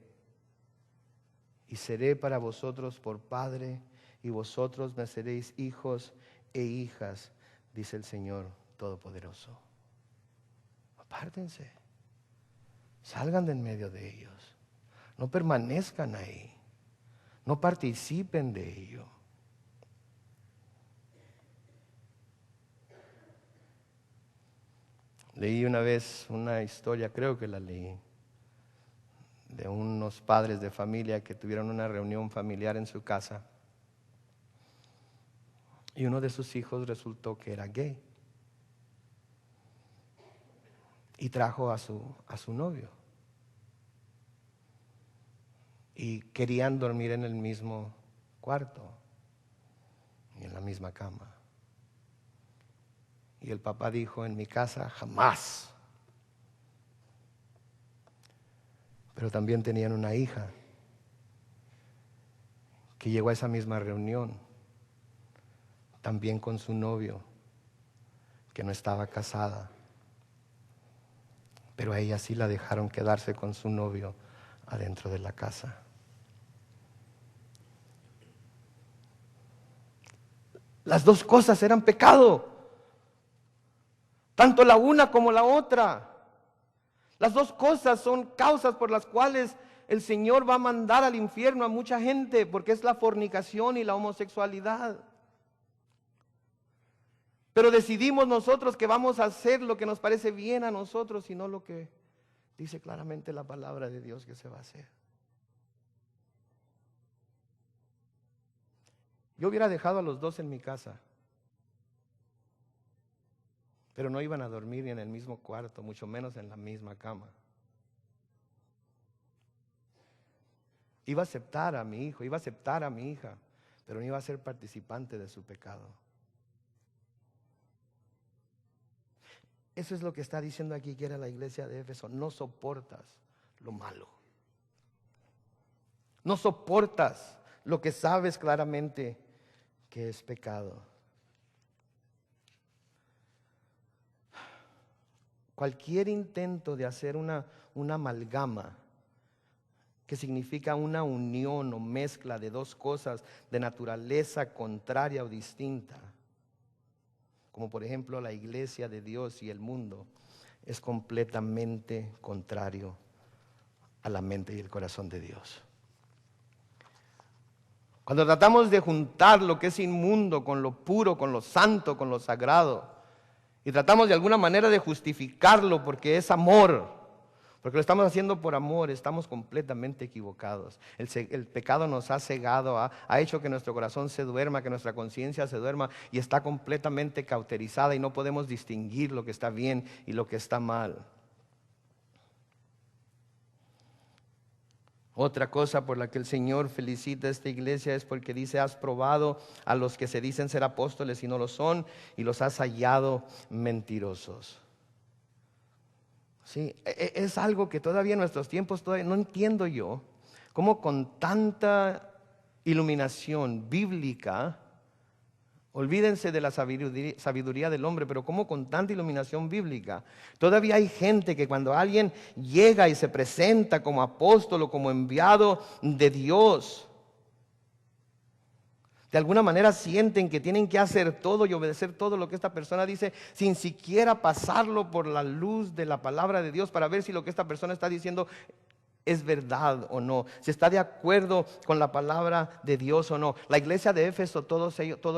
Y seré para vosotros por Padre, y vosotros me seréis hijos e hijas, dice el Señor Todopoderoso. Apártense, salgan de en medio de ellos, no permanezcan ahí, no participen de ello. Leí una vez una historia, creo que la leí, de unos padres de familia que tuvieron una reunión familiar en su casa y uno de sus hijos resultó que era gay y trajo a su novio y querían dormir en el mismo cuarto y en la misma cama. Y el papá dijo: en mi casa jamás. Pero también tenían una hija que llegó a esa misma reunión, también con su novio, que no estaba casada. Pero a ella sí la dejaron quedarse con su novio adentro de la casa. Las dos cosas eran pecado. Tanto la una como la otra. Las dos cosas son causas por las cuales el Señor va a mandar al infierno a mucha gente, porque es la fornicación y la homosexualidad. Pero decidimos nosotros que vamos a hacer lo que nos parece bien a nosotros y no lo que dice claramente la palabra de Dios que se va a hacer. Yo hubiera dejado a los dos en mi casa, pero no iban a dormir ni en el mismo cuarto, mucho menos en la misma cama. Iba a aceptar a mi hijo, iba a aceptar a mi hija, pero no iba a ser participante de su pecado. Eso es lo que está diciendo aquí que era la iglesia de Éfeso. No soportas lo malo. No soportas lo que sabes claramente que es pecado. Cualquier intento de hacer una amalgama, que significa una unión o mezcla de dos cosas de naturaleza contraria o distinta, como por ejemplo la iglesia de Dios y el mundo, es completamente contrario a la mente y el corazón de Dios. Cuando tratamos de juntar lo que es inmundo con lo puro, con lo santo, con lo sagrado, y tratamos de alguna manera de justificarlo porque es amor, porque lo estamos haciendo por amor, estamos completamente equivocados. El pecado nos ha cegado, ha hecho que nuestro corazón se duerma, que nuestra conciencia se duerma y está completamente cauterizada y no podemos distinguir lo que está bien y lo que está mal. Otra cosa por la que el Señor felicita a esta iglesia es porque dice: has probado a los que se dicen ser apóstoles y no lo son, y los has hallado mentirosos. Sí, es algo que todavía en nuestros tiempos todavía no entiendo yo, cómo con tanta iluminación bíblica, olvídense de la sabiduría del hombre, pero como con tanta iluminación bíblica, todavía hay gente que cuando alguien llega y se presenta como apóstol o como enviado de Dios, de alguna manera sienten que tienen que hacer todo y obedecer todo lo que esta persona dice, sin siquiera pasarlo por la luz de la palabra de Dios para ver si lo que esta persona está diciendo es verdad o no, si está de acuerdo con la palabra de Dios o no. La iglesia de Éfeso todo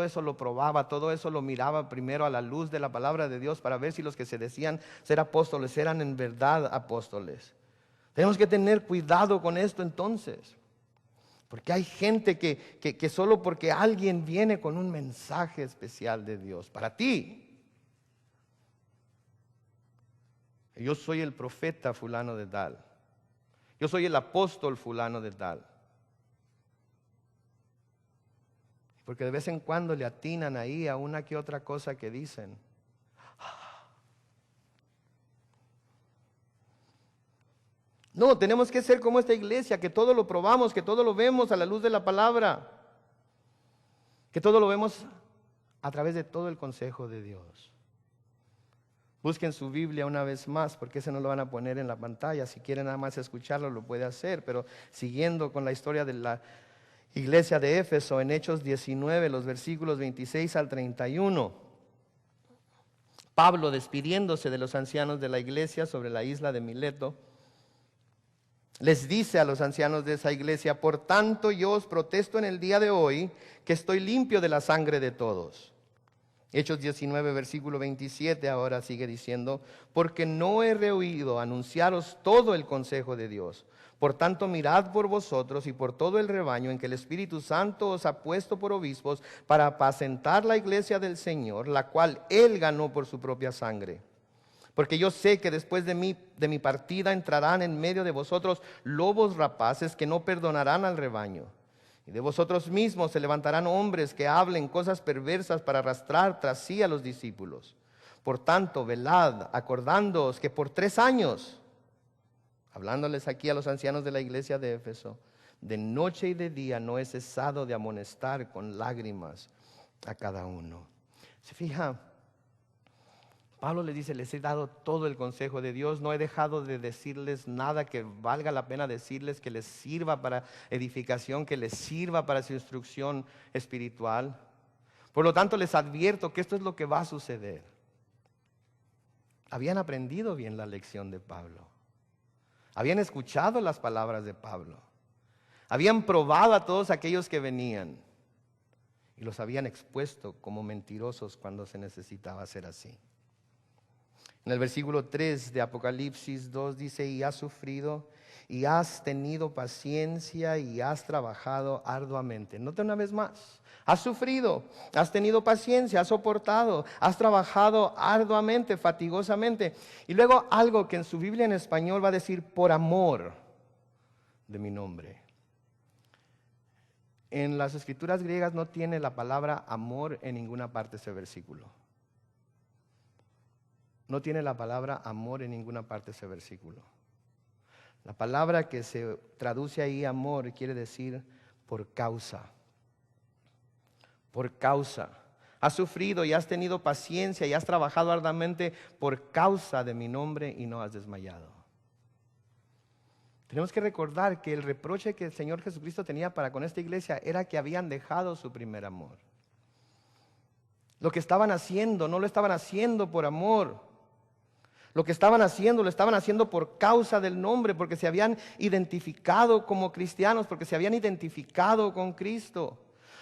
eso lo probaba, todo eso lo miraba primero a la luz de la palabra de Dios para ver si los que se decían ser apóstoles eran en verdad apóstoles. Tenemos que tener cuidado con esto entonces, porque hay gente que solo porque alguien viene con un mensaje especial de Dios para ti, yo soy el profeta fulano de tal, yo soy el apóstol fulano de tal. Porque de vez en cuando le atinan ahí a una que otra cosa que dicen. No, tenemos que ser como esta iglesia, que todo lo probamos, que todo lo vemos a la luz de la palabra, que todo lo vemos a través de todo el consejo de Dios. Busquen su Biblia una vez más, porque ese no lo van a poner en la pantalla. Si quieren nada más escucharlo, lo puede hacer. Pero siguiendo con la historia de la iglesia de Éfeso, en Hechos 19, los versículos 26 al 31, Pablo, despidiéndose de los ancianos de la iglesia sobre la isla de Mileto, les dice a los ancianos de esa iglesia: por tanto yo os protesto en el día de hoy que estoy limpio de la sangre de todos. Hechos 19, versículo 27, ahora sigue diciendo: porque no he rehuido anunciaros todo el consejo de Dios. Por tanto, mirad por vosotros y por todo el rebaño en que el Espíritu Santo os ha puesto por obispos para apacentar la iglesia del Señor, la cual Él ganó por su propia sangre. Porque yo sé que después de mi partida entrarán en medio de vosotros lobos rapaces que no perdonarán al rebaño. Y de vosotros mismos se levantarán hombres que hablen cosas perversas para arrastrar tras sí a los discípulos. Por tanto, velad, acordándoos que por 3 años, hablándoles aquí a los ancianos de la iglesia de Éfeso, de noche y de día no he cesado de amonestar con lágrimas a cada uno. ¿Se fija? Pablo les dice: les he dado todo el consejo de Dios, no he dejado de decirles nada que valga la pena decirles, que les sirva para edificación, que les sirva para su instrucción espiritual. Por lo tanto, les advierto que esto es lo que va a suceder. Habían aprendido bien la lección de Pablo, habían escuchado las palabras de Pablo, habían probado a todos aquellos que venían y los habían expuesto como mentirosos cuando se necesitaba hacer así. En el versículo 3 de Apocalipsis 2 dice: y has sufrido, y has tenido paciencia, y has trabajado arduamente. Nota una vez más: has sufrido, has tenido paciencia, has soportado, has trabajado arduamente, fatigosamente. Y luego algo que en su Biblia en español va a decir: por amor de mi nombre. En las escrituras griegas no tiene la palabra amor en ninguna parte ese versículo. No tiene la palabra amor en ninguna parte ese versículo. La palabra que se traduce ahí, amor, quiere decir por causa. Por causa. Has sufrido y has tenido paciencia y has trabajado arduamente por causa de mi nombre y no has desmayado. Tenemos que recordar que el reproche que el Señor Jesucristo tenía para con esta iglesia era que habían dejado su primer amor. Lo que estaban haciendo, no lo estaban haciendo por amor. Lo que estaban haciendo, lo estaban haciendo por causa del nombre, porque se habían identificado como cristianos, porque se habían identificado con Cristo.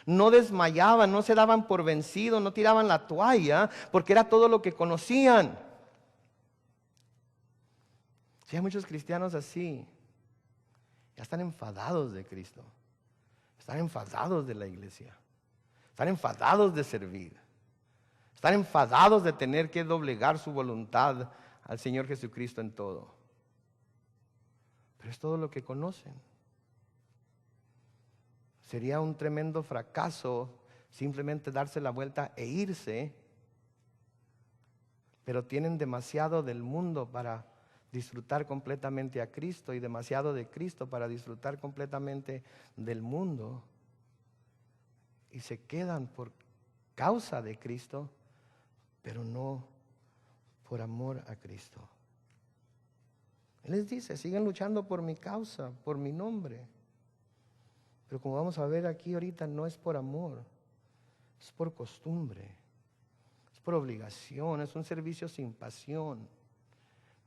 No desmayaban, no se daban por vencidos, no tiraban la toalla, porque era todo lo que conocían. Si hay muchos cristianos así, ya están enfadados de Cristo, están enfadados de la iglesia, están enfadados de servir, están enfadados de tener que doblegar su voluntad al Señor Jesucristo en todo. Pero es todo lo que conocen. Sería un tremendo fracaso simplemente darse la vuelta e irse, pero tienen demasiado del mundo para disfrutar completamente a Cristo y demasiado de Cristo para disfrutar completamente del mundo, y se quedan por causa de Cristo, pero no por amor a Cristo. Él les dice, siguen luchando por mi causa, por mi nombre, pero como vamos a ver aquí ahorita, no es por amor, es por costumbre, es por obligación, es un servicio sin pasión.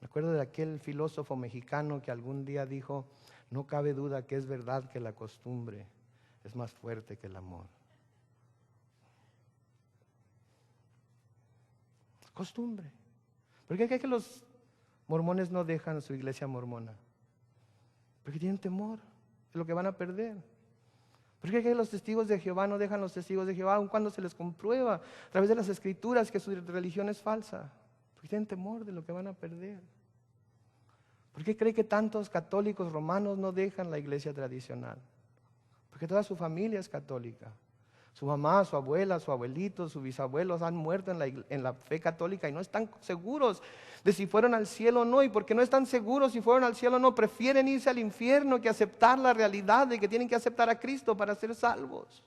Me acuerdo de aquel filósofo mexicano que algún día dijo, no cabe duda que es verdad que la costumbre es más fuerte que el amor. Costumbre. ¿Por qué cree que los mormones no dejan su iglesia mormona? Porque tienen temor de lo que van a perder. ¿Por qué cree que los testigos de Jehová no dejan los testigos de Jehová aun cuando se les comprueba a través de las escrituras que su religión es falsa? Porque tienen temor de lo que van a perder. ¿Por qué cree que tantos católicos romanos no dejan la iglesia tradicional? Porque toda su familia es católica. Su mamá, su abuela, su abuelito, sus bisabuelos han muerto en la fe católica y no están seguros de si fueron al cielo o no. Y porque no están seguros si fueron al cielo o no, prefieren irse al infierno que aceptar la realidad de que tienen que aceptar a Cristo para ser salvos.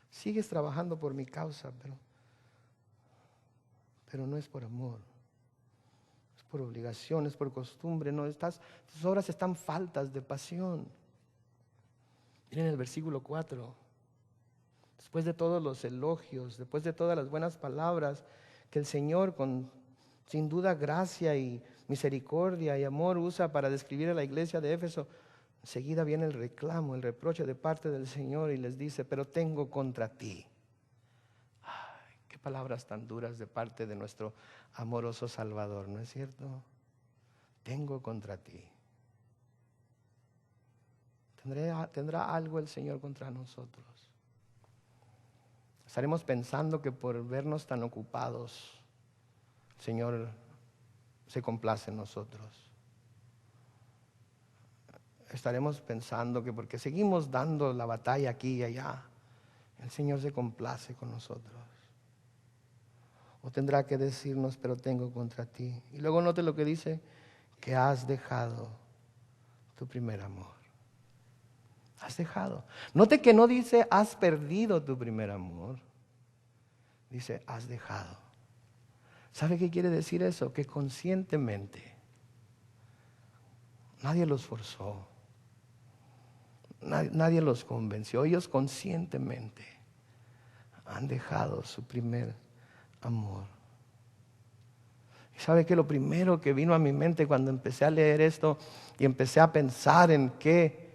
Sigues trabajando por mi causa, pero no es por amor. Es por obligación, es por costumbre. No, tus obras están faltas de pasión. Miren el versículo 4. Después de todos los elogios, después de todas las buenas palabras que el Señor con sin duda gracia y misericordia y amor usa para describir a la iglesia de Éfeso, enseguida viene el reclamo, el reproche de parte del Señor y les dice, pero tengo contra ti. Ay, qué palabras tan duras de parte de nuestro amoroso Salvador, ¿no es cierto? Tengo contra ti. ¿Tendrá algo el Señor contra nosotros? Estaremos pensando que por vernos tan ocupados, el Señor se complace en nosotros. Estaremos pensando que porque seguimos dando la batalla aquí y allá, el Señor se complace con nosotros. O tendrá que decirnos, pero tengo contra ti. Y luego note lo que dice, que has dejado tu primer amor. Has dejado. Note que no dice has perdido tu primer amor. Dice has dejado. ¿Sabe qué quiere decir eso? Que conscientemente. Nadie los forzó. Nadie los convenció. Ellos conscientemente han dejado su primer amor. ¿Y sabe qué? Lo primero que vino a mi mente cuando empecé a leer esto y empecé a pensar en ¿qué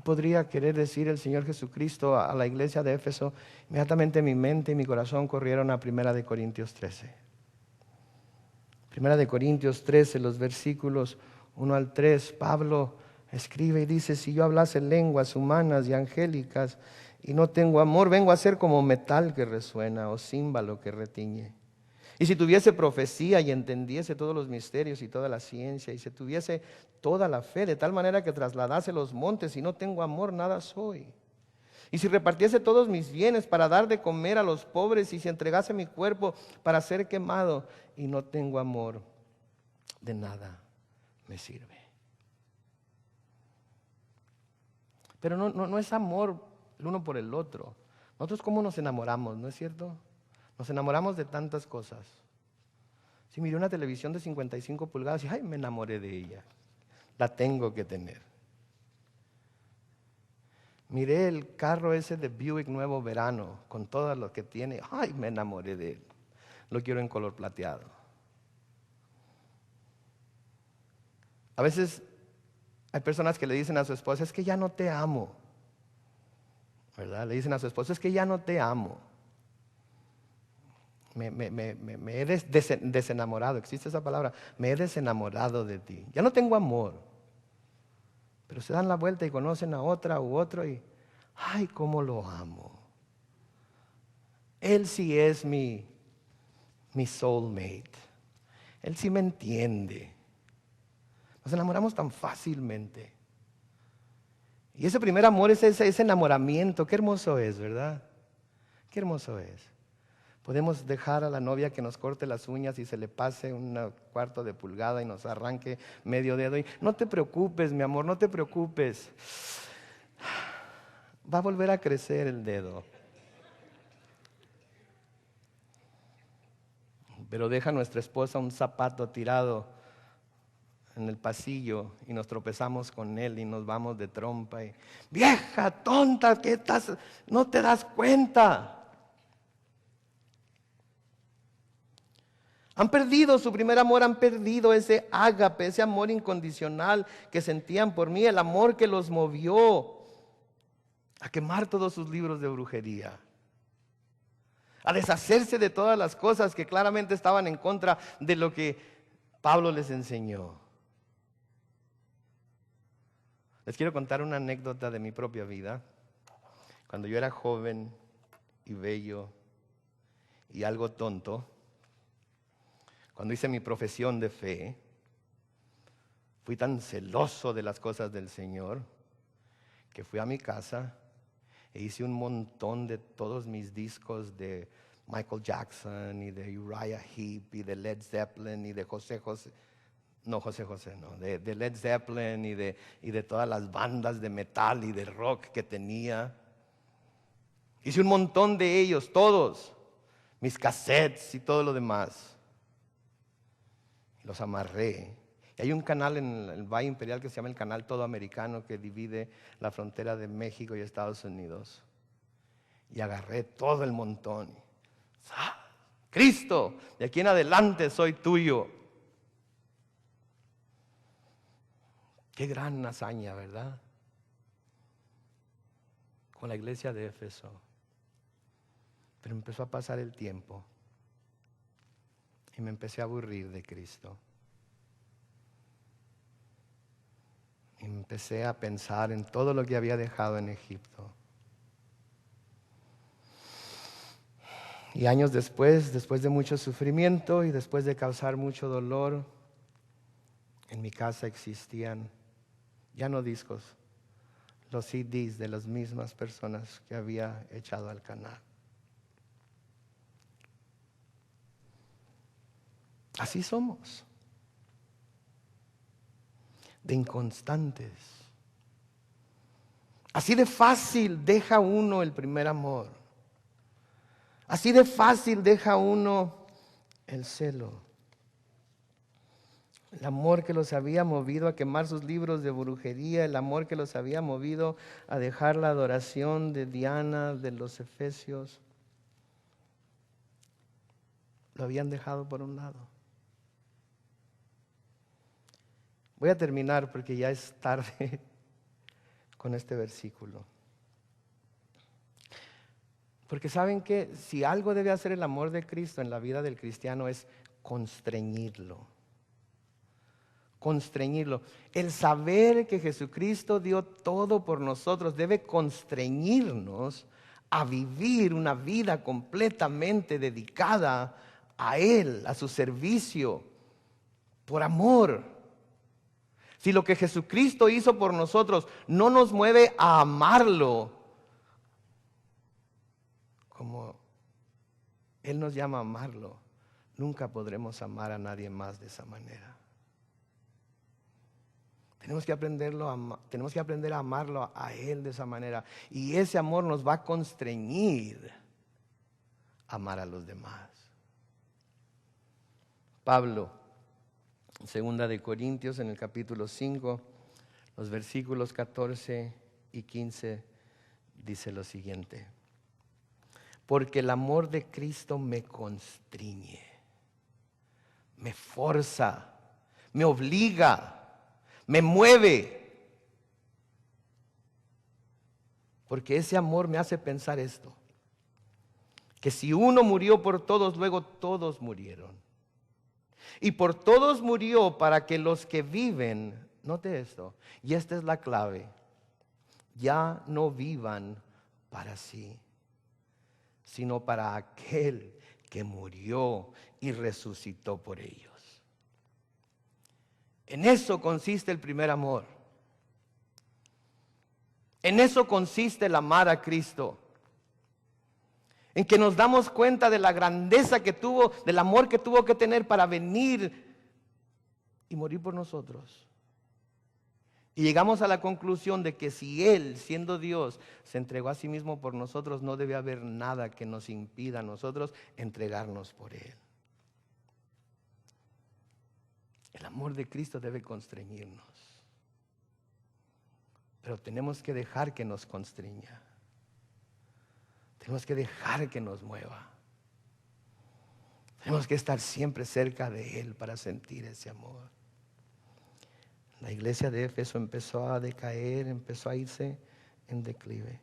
podría querer decir el Señor Jesucristo a la iglesia de Éfeso? Inmediatamente mi mente y mi corazón corrieron a 1 Corintios 13. 1 Corintios 13, los versículos 1 al 3, Pablo escribe y dice, si yo hablase lenguas humanas y angélicas y no tengo amor, vengo a ser como metal que resuena o címbalo que retiñe. Y si tuviese profecía y entendiese todos los misterios y toda la ciencia, y si tuviese toda la fe, de tal manera que trasladase los montes, y no tengo amor, nada soy. Y si repartiese todos mis bienes para dar de comer a los pobres, y si entregase mi cuerpo para ser quemado, y no tengo amor, de nada me sirve. Pero no es amor el uno por el otro. Nosotros cómo nos enamoramos, ¿no es cierto? Nos enamoramos de tantas cosas. Si miré una televisión de 55 pulgadas y ay, me enamoré de ella. La tengo que tener. Miré el carro ese de Buick nuevo verano con todo lo que tiene. Ay, me enamoré de él. Lo quiero en color plateado. A veces hay personas que le dicen a su esposa, es que ya no te amo. ¿Verdad? Le dicen a su esposa, es que ya no te amo. Me he desenamorado, existe esa palabra, me he desenamorado de ti. Ya no tengo amor. Pero se dan la vuelta y conocen a otra u otro y, ay, cómo lo amo. Él sí es mi soulmate. Él sí me entiende. Nos enamoramos tan fácilmente. Y ese primer amor es ese enamoramiento. Qué hermoso es, ¿verdad? Qué hermoso es. Podemos dejar a la novia que nos corte las uñas y se le pase un cuarto de pulgada y nos arranque medio dedo. Y no te preocupes, mi amor, no te preocupes. Va a volver a crecer el dedo. Pero deja a nuestra esposa un zapato tirado en el pasillo y nos tropezamos con él y nos vamos de trompa. Y, vieja tonta, ¿qué estás? No te das cuenta. Han perdido su primer amor, han perdido ese ágape, ese amor incondicional que sentían por mí, el amor que los movió a quemar todos sus libros de brujería, a deshacerse de todas las cosas que claramente estaban en contra de lo que Pablo les enseñó. Les quiero contar una anécdota de mi propia vida. Cuando yo era joven y bello y algo tonto, cuando hice mi profesión de fe, fui tan celoso de las cosas del Señor que fui a mi casa e hice un montón de todos mis discos de Michael Jackson y de Uriah Heep y de Led Zeppelin y de de Led Zeppelin y de todas las bandas de metal y de rock que tenía. Hice un montón de ellos, todos, mis cassettes y todo lo demás. Los amarré. Y hay un canal en el Valle Imperial que se llama el Canal Todo Americano que divide la frontera de México y Estados Unidos. Y agarré todo el montón. ¡Ah! Cristo, de aquí en adelante soy tuyo. Qué gran hazaña, ¿verdad? Con la iglesia de Éfeso. Pero empezó a pasar el tiempo. Y me empecé a aburrir de Cristo. Y empecé a pensar en todo lo que había dejado en Egipto. Y años después de mucho sufrimiento y después de causar mucho dolor, en mi casa existían, ya no discos, los CDs de las mismas personas que había echado al canal. Así somos, de inconstantes. Así de fácil deja uno el primer amor. Así de fácil deja uno el celo. El amor que los había movido a quemar sus libros de brujería, el amor que los había movido a dejar la adoración de Diana, de los efesios, lo habían dejado por un lado. Voy a terminar porque ya es tarde con este versículo. Porque saben que si algo debe hacer el amor de Cristo en la vida del cristiano es constreñirlo. Constreñirlo. El saber que Jesucristo dio todo por nosotros debe constreñirnos a vivir una vida completamente dedicada a Él, a su servicio, por amor. Si lo que Jesucristo hizo por nosotros no nos mueve a amarlo, como Él nos llama a amarlo, nunca podremos amar a nadie más de esa manera. Tenemos que aprender a amarlo a Él de esa manera. Y ese amor nos va a constreñir a amar a los demás. Pablo, en 2 Corintios, en el capítulo 5, los versículos 14 y 15, dice lo siguiente: porque el amor de Cristo me constriñe, me forza, me obliga, me mueve. Porque ese amor me hace pensar esto: que si uno murió por todos, luego todos murieron. Y por todos murió para que los que viven, note esto, y esta es la clave, ya no vivan para sí, sino para aquel que murió y resucitó por ellos. En eso consiste el primer amor. En eso consiste el amar a Cristo. En que nos damos cuenta de la grandeza que tuvo, del amor que tuvo que tener para venir y morir por nosotros. Y llegamos a la conclusión de que si Él, siendo Dios, se entregó a sí mismo por nosotros, no debe haber nada que nos impida a nosotros entregarnos por Él. El amor de Cristo debe constreñirnos, pero tenemos que dejar que nos constriña. Tenemos que dejar que nos mueva. Tenemos que estar siempre cerca de Él para sentir ese amor. La iglesia de Éfeso empezó a decaer, empezó a irse en declive.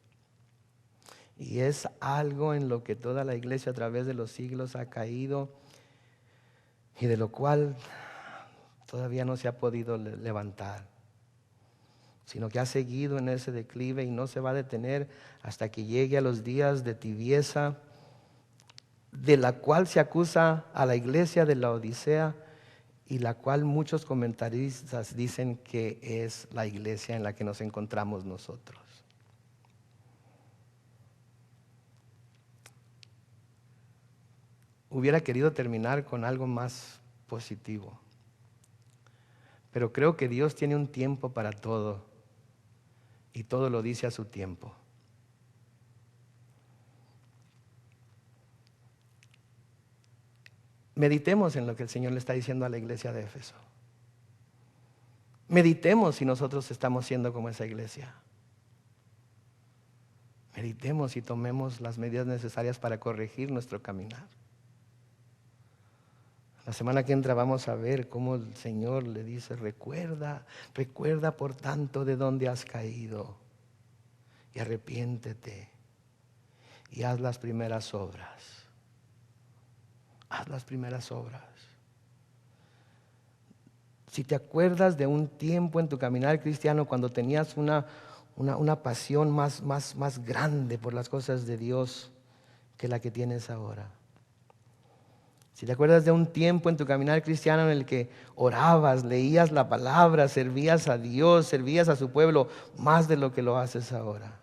Y es algo en lo que toda la iglesia a través de los siglos ha caído y de lo cual todavía no se ha podido levantar, sino que ha seguido en ese declive y no se va a detener hasta que llegue a los días de tibieza, de la cual se acusa a la iglesia de la Odisea y la cual muchos comentaristas dicen que es la iglesia en la que nos encontramos nosotros. Hubiera querido terminar con algo más positivo, pero creo que Dios tiene un tiempo para todo y todo lo dice a su tiempo. Meditemos en lo que el Señor le está diciendo a la iglesia de Éfeso. Meditemos si nosotros estamos siendo como esa iglesia. Meditemos y tomemos las medidas necesarias para corregir nuestro caminar. La semana que entra vamos a ver cómo el Señor le dice: recuerda por tanto de dónde has caído y arrepiéntete y haz las primeras obras. Haz las primeras obras. Si te acuerdas de un tiempo en tu caminar cristiano cuando tenías una pasión más grande por las cosas de Dios que la que tienes ahora. Si te acuerdas de un tiempo en tu caminar cristiano en el que orabas, leías la palabra, servías a Dios, servías a su pueblo más de lo que lo haces ahora.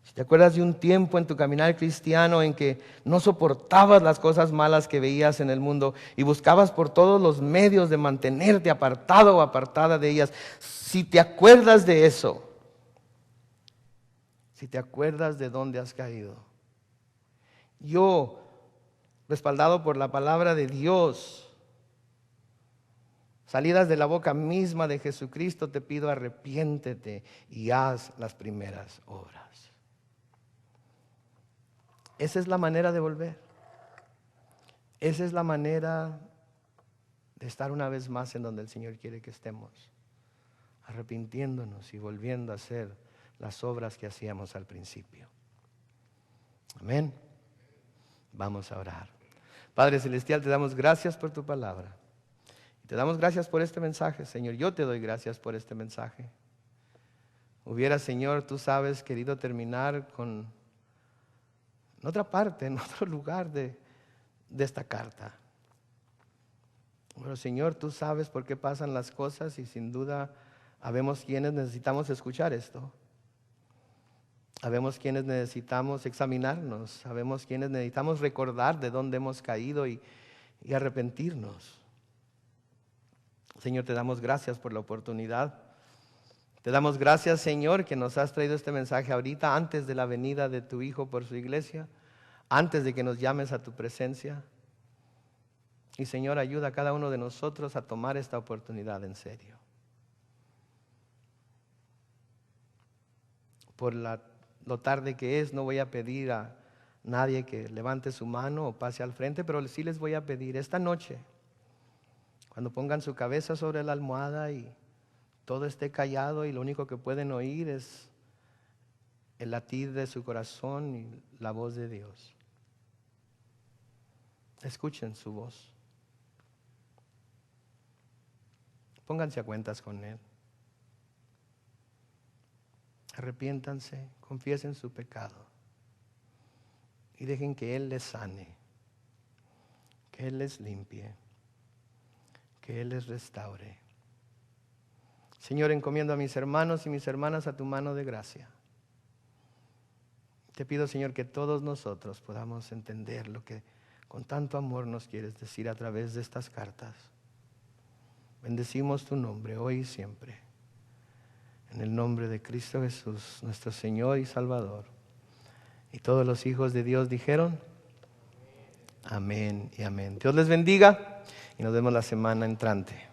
Si te acuerdas de un tiempo en tu caminar cristiano en que no soportabas las cosas malas que veías en el mundo y buscabas por todos los medios de mantenerte apartado o apartada de ellas. Si te acuerdas de eso, si te acuerdas de dónde has caído, yo, respaldado por la palabra de Dios, salidas de la boca misma de Jesucristo, te pido: arrepiéntete y haz las primeras obras. Esa es la manera de volver. Esa es la manera de estar una vez más en donde el Señor quiere que estemos, arrepintiéndonos y volviendo a hacer las obras que hacíamos al principio. Amén. Vamos a orar. Padre Celestial, te damos gracias por tu palabra. Te damos gracias por este mensaje, Señor. Yo te doy gracias por este mensaje. Hubiera, Señor, tú sabes, querido terminar en otra parte, en otro lugar de esta carta. Pero, Señor, tú sabes por qué pasan las cosas y sin duda habemos quienes necesitamos escuchar esto. Habemos quienes necesitamos examinarnos. Sabemos quienes necesitamos recordar de dónde hemos caído y arrepentirnos. Señor, te damos gracias por la oportunidad. Te damos gracias, Señor, que nos has traído este mensaje ahorita, antes de la venida de tu Hijo por su iglesia, antes de que nos llames a tu presencia. Y, Señor, ayuda a cada uno de nosotros a tomar esta oportunidad en serio. Por lo tarde que es, no voy a pedir a nadie que levante su mano o pase al frente, pero sí les voy a pedir esta noche, cuando pongan su cabeza sobre la almohada y todo esté callado y lo único que pueden oír es el latir de su corazón y la voz de Dios. Escuchen su voz. Pónganse a cuentas con Él. Arrepiéntanse, confiesen su pecado y dejen que Él les sane, que Él les limpie, que Él les restaure. Señor, encomiendo a mis hermanos y mis hermanas a tu mano de gracia. Te pido, Señor, que todos nosotros podamos entender lo que con tanto amor nos quieres decir a través de estas cartas. Bendecimos tu nombre hoy y siempre. En el nombre de Cristo Jesús, nuestro Señor y Salvador. Y todos los hijos de Dios dijeron, amén y amén. Dios les bendiga y nos vemos la semana entrante.